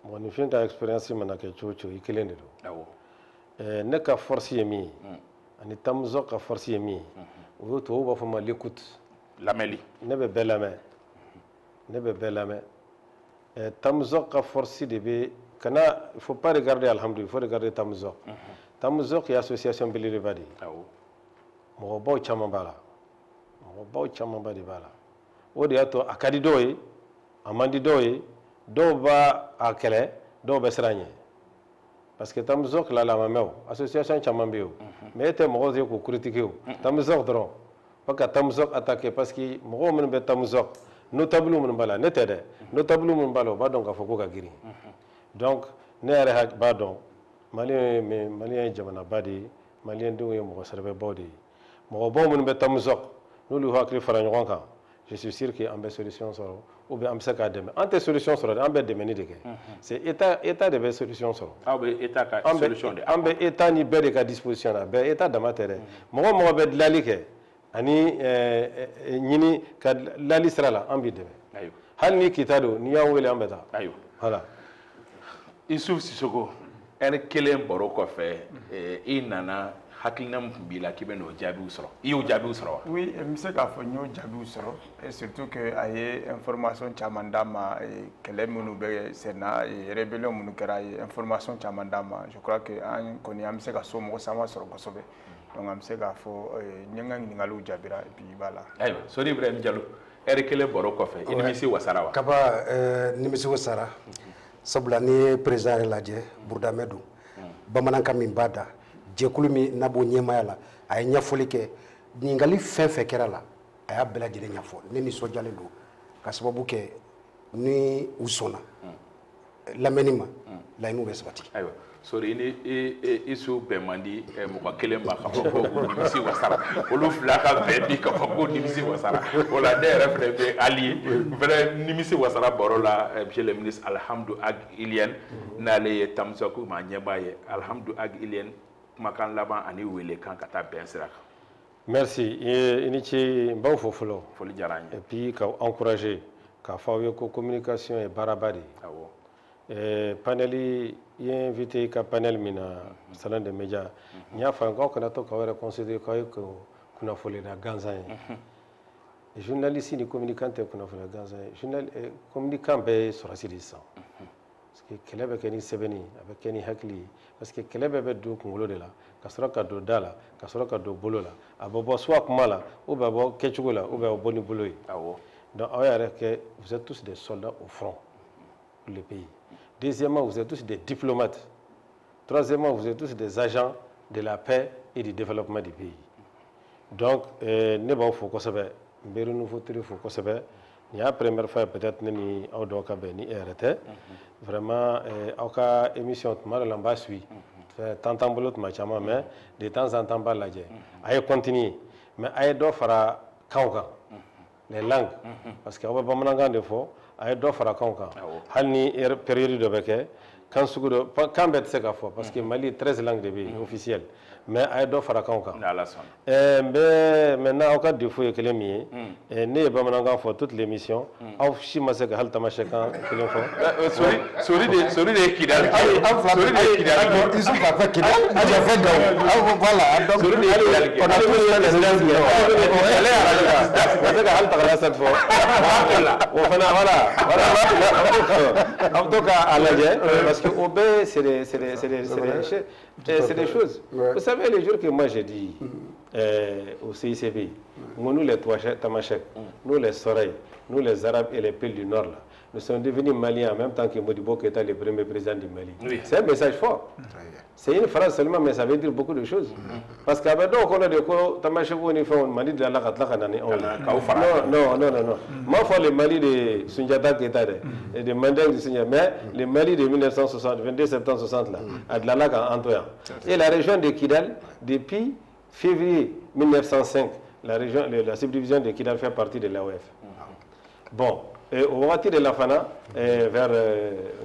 mɔgɔninfin ka expérience mana kɛ cogo o cogo i kelen de don ne ka force ye min ye ani Tamzok ka force ye min ye o y'o tubabuw b'a fɔ ma l'écoute lamɛnli ne bɛ bɛɛ lamɛn ne bɛ bɛɛ lamɛn Tamzok ka force de bɛ kana il faut pas regarder Alhamdu il faut regarder Tamzok Tamzok ye association belebeleba de ye mɔgɔbaw caman b'a la mɔgɔbaw camanba de b'a la o de y'a to a ka di dɔw ye a man di dɔw ye dɔw b'a a kɛlɛ dɔw bɛ siran ɲɛ parce que Tamzok la lamɛn o association caman bɛ yen o mais e tɛ mɔgɔw ye k'o critiquer o Tamzok dɔrɔn fo ka Tamzok attaquer parce que mɔgɔw minnu bɛ Tamzok notable minnu b'a la ne tɛ dɛ notable minnu b'a la o b'a dɔn k'a fɔ ko ka girin donc ne yɛrɛ b'a dɔn maliyɛn ye jamanaba de ye maliyɛn denw ye mɔgɔ sɛbɛbaw de ye mɔgɔbaw minnu bɛ Tamzok n'olu hakili fara ɲɔgɔn kan je suis sûr que an bɛ solution sɔrɔ ou bien an bɛ se k'a dɛmɛ an tɛ solution sɔrɔ dɛ an bɛ dɛmɛni de kɛ c'est état de bɛ solution sɔrɔ aw bɛ état ka solution de an bɛ état ni bɛɛ de ka disposition na bɛɛ état dama tɛ dɛ mɔgɔ o mɔgɔ bɛ dilanli kɛ ani ɲini ka dilanli sira la an b'i dɛmɛ hali ni kita don n'i y'an wele an bɛ taa voilà. Issouf Sissoko heure kelen baro kɔfɛ i nana hakilina min tun b'i la k'i bɛ n'o jaabiw sɔrɔ i y'o jaabiw sɔrɔ wa. oui n bɛ se k'a fɔ n y'o jaabiw sɔrɔ et surtout que a ye information caman d'a ma kɛlɛ minnu bɛ sen na rébellion minnu kɛra a ye information caman d'a ma je crois que an kɔni an bɛ se ka so mɔgɔ caman sɔrɔ kosɛbɛ donc an bɛ se k'a fɔ n ye n ka ɲininkaliw jaabira et puis voilà. ayiwa Sori Ibrahim Diallo heure kelen baro kɔfɛ i nimisi wasara wa. Kaba nimisi wasara sabula ni ye président yɛrɛ lajɛ Burudamɛ don bamanankan min b'a da jɛkulu min n'a b'o ɲɛmaya la a ye ɲɛfɔli kɛ ɲininkali fɛn fɛn kɛra la a y'a bɛɛ lajɛlen ɲɛfɔ ne nisɔndiyalen don ka sababu kɛ ni u sɔnna lamɛnni ma laɲiniw bɛ sabati. ayiwa Sori ni Issouf bɛn man di mɔgɔ kelen ma k'a fɔ ko nimisi wasara olu fila ka bɛn bi k'a fɔ ko nimisi wasara o la ne yɛrɛ fɛnɛ bɛ hali ye fɛnɛ nimisi wasara baro la monsieur le ministre Alhamdu Ag Ilian n'ale ye Tamzok ma ɲɛmaa ye Alhamdu Ag Ilian kumakan laban ani wele kan ka taa bɛn sira kan. Merci i ni ce n b'aw fo fɔlɔ foli diyara n ye et puis ka encourager k'a fɔ aw ye ko communication ye baaraba de ye awɔ panel i ye invité i ka panel min na salon de média n y'a fɔ k'aw kana to k'aw yɛrɛ considérer k'aw ye kunnafonida gansan ye journaliste ni communicant tɛ kunnafonida gansan ye communicant bɛɛ ye sɔrɔsi de sisan parce que kɛlɛ bɛ kɛ ni sɛbɛnni a bɛ kɛ ni hakili ye parce que kɛlɛ bɛɛ bɛ don kunkolo de la ka sɔrɔ ka don da la ka sɔrɔ ka don bolo la a bɛ bɔ soit kuma la ou bien a bɛ bɔ kɛcogo la ou bien a bɛ bɔ ni bolo ye donc aw yɛrɛ kɛ vous êtes tous des soldats au front pour le pays deuxièmement vous êtes tous des diplomates troisièmement vous êtes tous des agents de la paix et du développement du pays donc ne b'aw fo kosɛbɛ n bɛ renouveau fo kosɛbɛ nin y'a première fois peut-être ne ni aw dɔw ka bɛn ni e yɛrɛ tɛ vraiment aw ka émission tuma dɔ la n b'a suit temps t'an bolo tuma caman mais de temps en temps n b'a lajɛ a ye continuer mais a ye dɔ fara kanw kan les langues parce que aw bɛ bamanankan de fɔ a ye dɔ fara kanw kan hali ni période dɔ bɛ kɛ kan sugu dɔ kan bɛɛ tɛ se ka fɔ parce que Mali 13 langues de bɛ yen officielles mais a ye dɔ fara kanw kan n bɛ maintenant aw ka défaut ye kelen min ye ne ye bamanankan fɔ toute l'émission aw si ma se ka hali tamasiyɛnkan kelen fɔ. Sori de ye Kidali Sori de ye Kidali Issouf a fait Kidali a fait donc voilà donc Sori de ye Kidali on a tous les résidents ale yɛrɛ ma se ka hali tagala cette fois o fana voilà an bɛ to k'a lajɛ parce que o bɛɛ c'est des choses. Vous savez, les jours que moi j'ai dit au CICB, nous les Tamashek, nous les Soreilles, nous les Arabes et les pays du Nord, là, nous sommes devenus Maliens en même temps que Modibo Keïta, le premier président du Mali. Oui. C'est un message fort. C'est une phrase seulement, mais ça veut dire beaucoup de choses. Parce qu'avec nous, on a des cours, Tamashebo, on fait Mali de la Lakatlakhanani. Non. Moi, je fais le Mali de Sundiata Keïta, de Mandeng de Sundiata, mais le Mali de 1960, 22 septembre 60, là, à de la Lak en Antoine. Et la région de Kidal, depuis février 1905, la subdivision de Kidal fait partie de l'AOF. Bon. Et au moment de la Fana, vers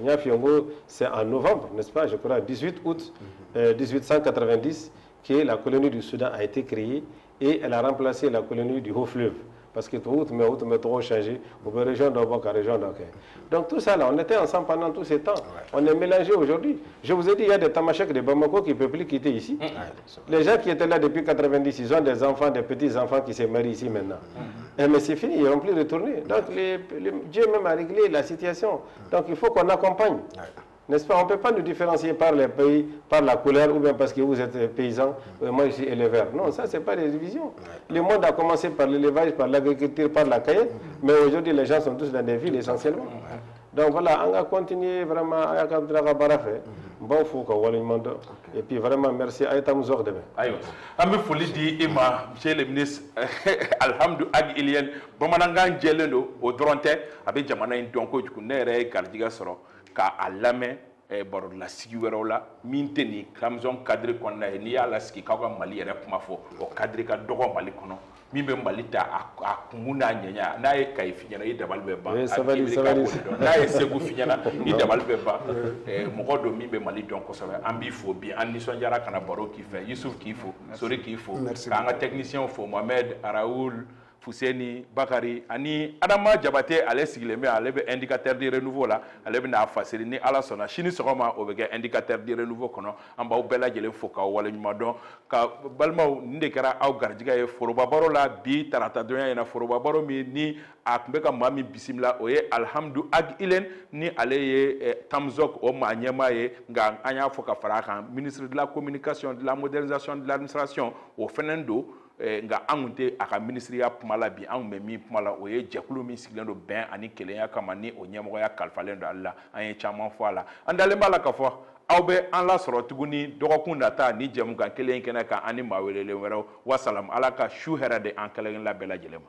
Niafiongo, c'est en novembre, n'est-ce pas, je crois, 18 août 1890, que la colonie du Soudan a été créée et elle a remplacé la colonie du Haut-Fleuve. Parce que tout mais trop changé, au région d'Obok à région d'Oké. Donc tout ça là, on était ensemble pendant tous ces temps. On est mélangés aujourd'hui. Je vous ai dit, il y a des tamasheks de Bamako qui ne peuvent plus quitter ici. Les gens qui étaient là depuis 90, ils ont des enfants, des petits-enfants qui se marient ici maintenant. Mais c'est fini, ils ne vont plus retourner. Donc Dieu même a réglé la situation. Donc il faut qu'on accompagne. N'est-ce pas? On ne peut pas nous différencier par les pays, par la couleur, ou bien parce que vous êtes paysan, moi je suis éleveur. Non, ça, ce n'est pas des divisions. Le monde a commencé par l'élevage, par l'agriculture, par la cueillette, mais aujourd'hui, les gens sont tous dans des villes essentiellement. Donc voilà, on va continuer vraiment à faire. Bon, faut qu'on et puis vraiment, merci à Etam Zordebe. Aïe, Amé Fouli dit, Ima, monsieur le ministre, Alhamdou Ag Ilien, Bomanangan Djeleno, au Dronte, avec Jamana Indonko, du Kunere, Gardiga Soro. Ka a lamɛn baro la sigi wɛrɛw la min tɛ nin clamson cadre kɔnɔna ye n'i y'a lasigi k'aw ka Mali yɛrɛ kuma fɔ o cadre ka dɔgɔ Mali kɔnɔ min bɛ Mali ta a kungun n'a ɲɛɲɛ n'a ye Kayi f'i ɲɛna i dabali bɛ ban n'a ye Segu f'i ɲɛna i dabali bɛ ban mɔgɔ dɔ min bɛ Mali dɔn kosɛbɛ an b'i fo bi an nisɔndiyara ka na baro k'i fɛ Yusuf k'i fo Sori k'i fo k'an ka technicien fo Mohamed Araoul Fuseni Bakari ani Adama Jabate ale sigilen bɛ ale bɛ indicateur de renouveau la ale bɛna fasiri ni Ala sɔnna sini sɔgɔma o bɛ kɛ indicateur de renouveau kɔnɔ an b'aw bɛɛ lajɛlen fo k'aw waleɲuman dɔn ka balimaw nin de kɛra aw garijɛgɛ ye foroba baro la bi tarata donya in na foroba baro min ni a tun bɛ ka maa min bisimila o ye Alhamdu Ag Ilen ni ale ye Tamzok o maa ɲɛmaa ye nka an y'a fɔ ka fara a kan ministre de la communication de la modernisation de l'administration o fɛnɛ don nga an kun tɛ a ka ministeriya kuma la bi an kun bɛ min kuma la o ye jɛkulu min sigilen don bɛn ani kelenya kama ni o ɲɛmɔgɔya kalifalen don ale la an ye caman fɔ a la an dalen b'a la k'a fɔ aw bɛ an lasɔrɔ tuguni dɔgɔkun nata ni jɛmukan kelen kɛnɛ kan ani maa welelen wɛrɛw wasalam ala ka su hɛrɛ de an kelen-kelenna bɛɛ lajɛlen ma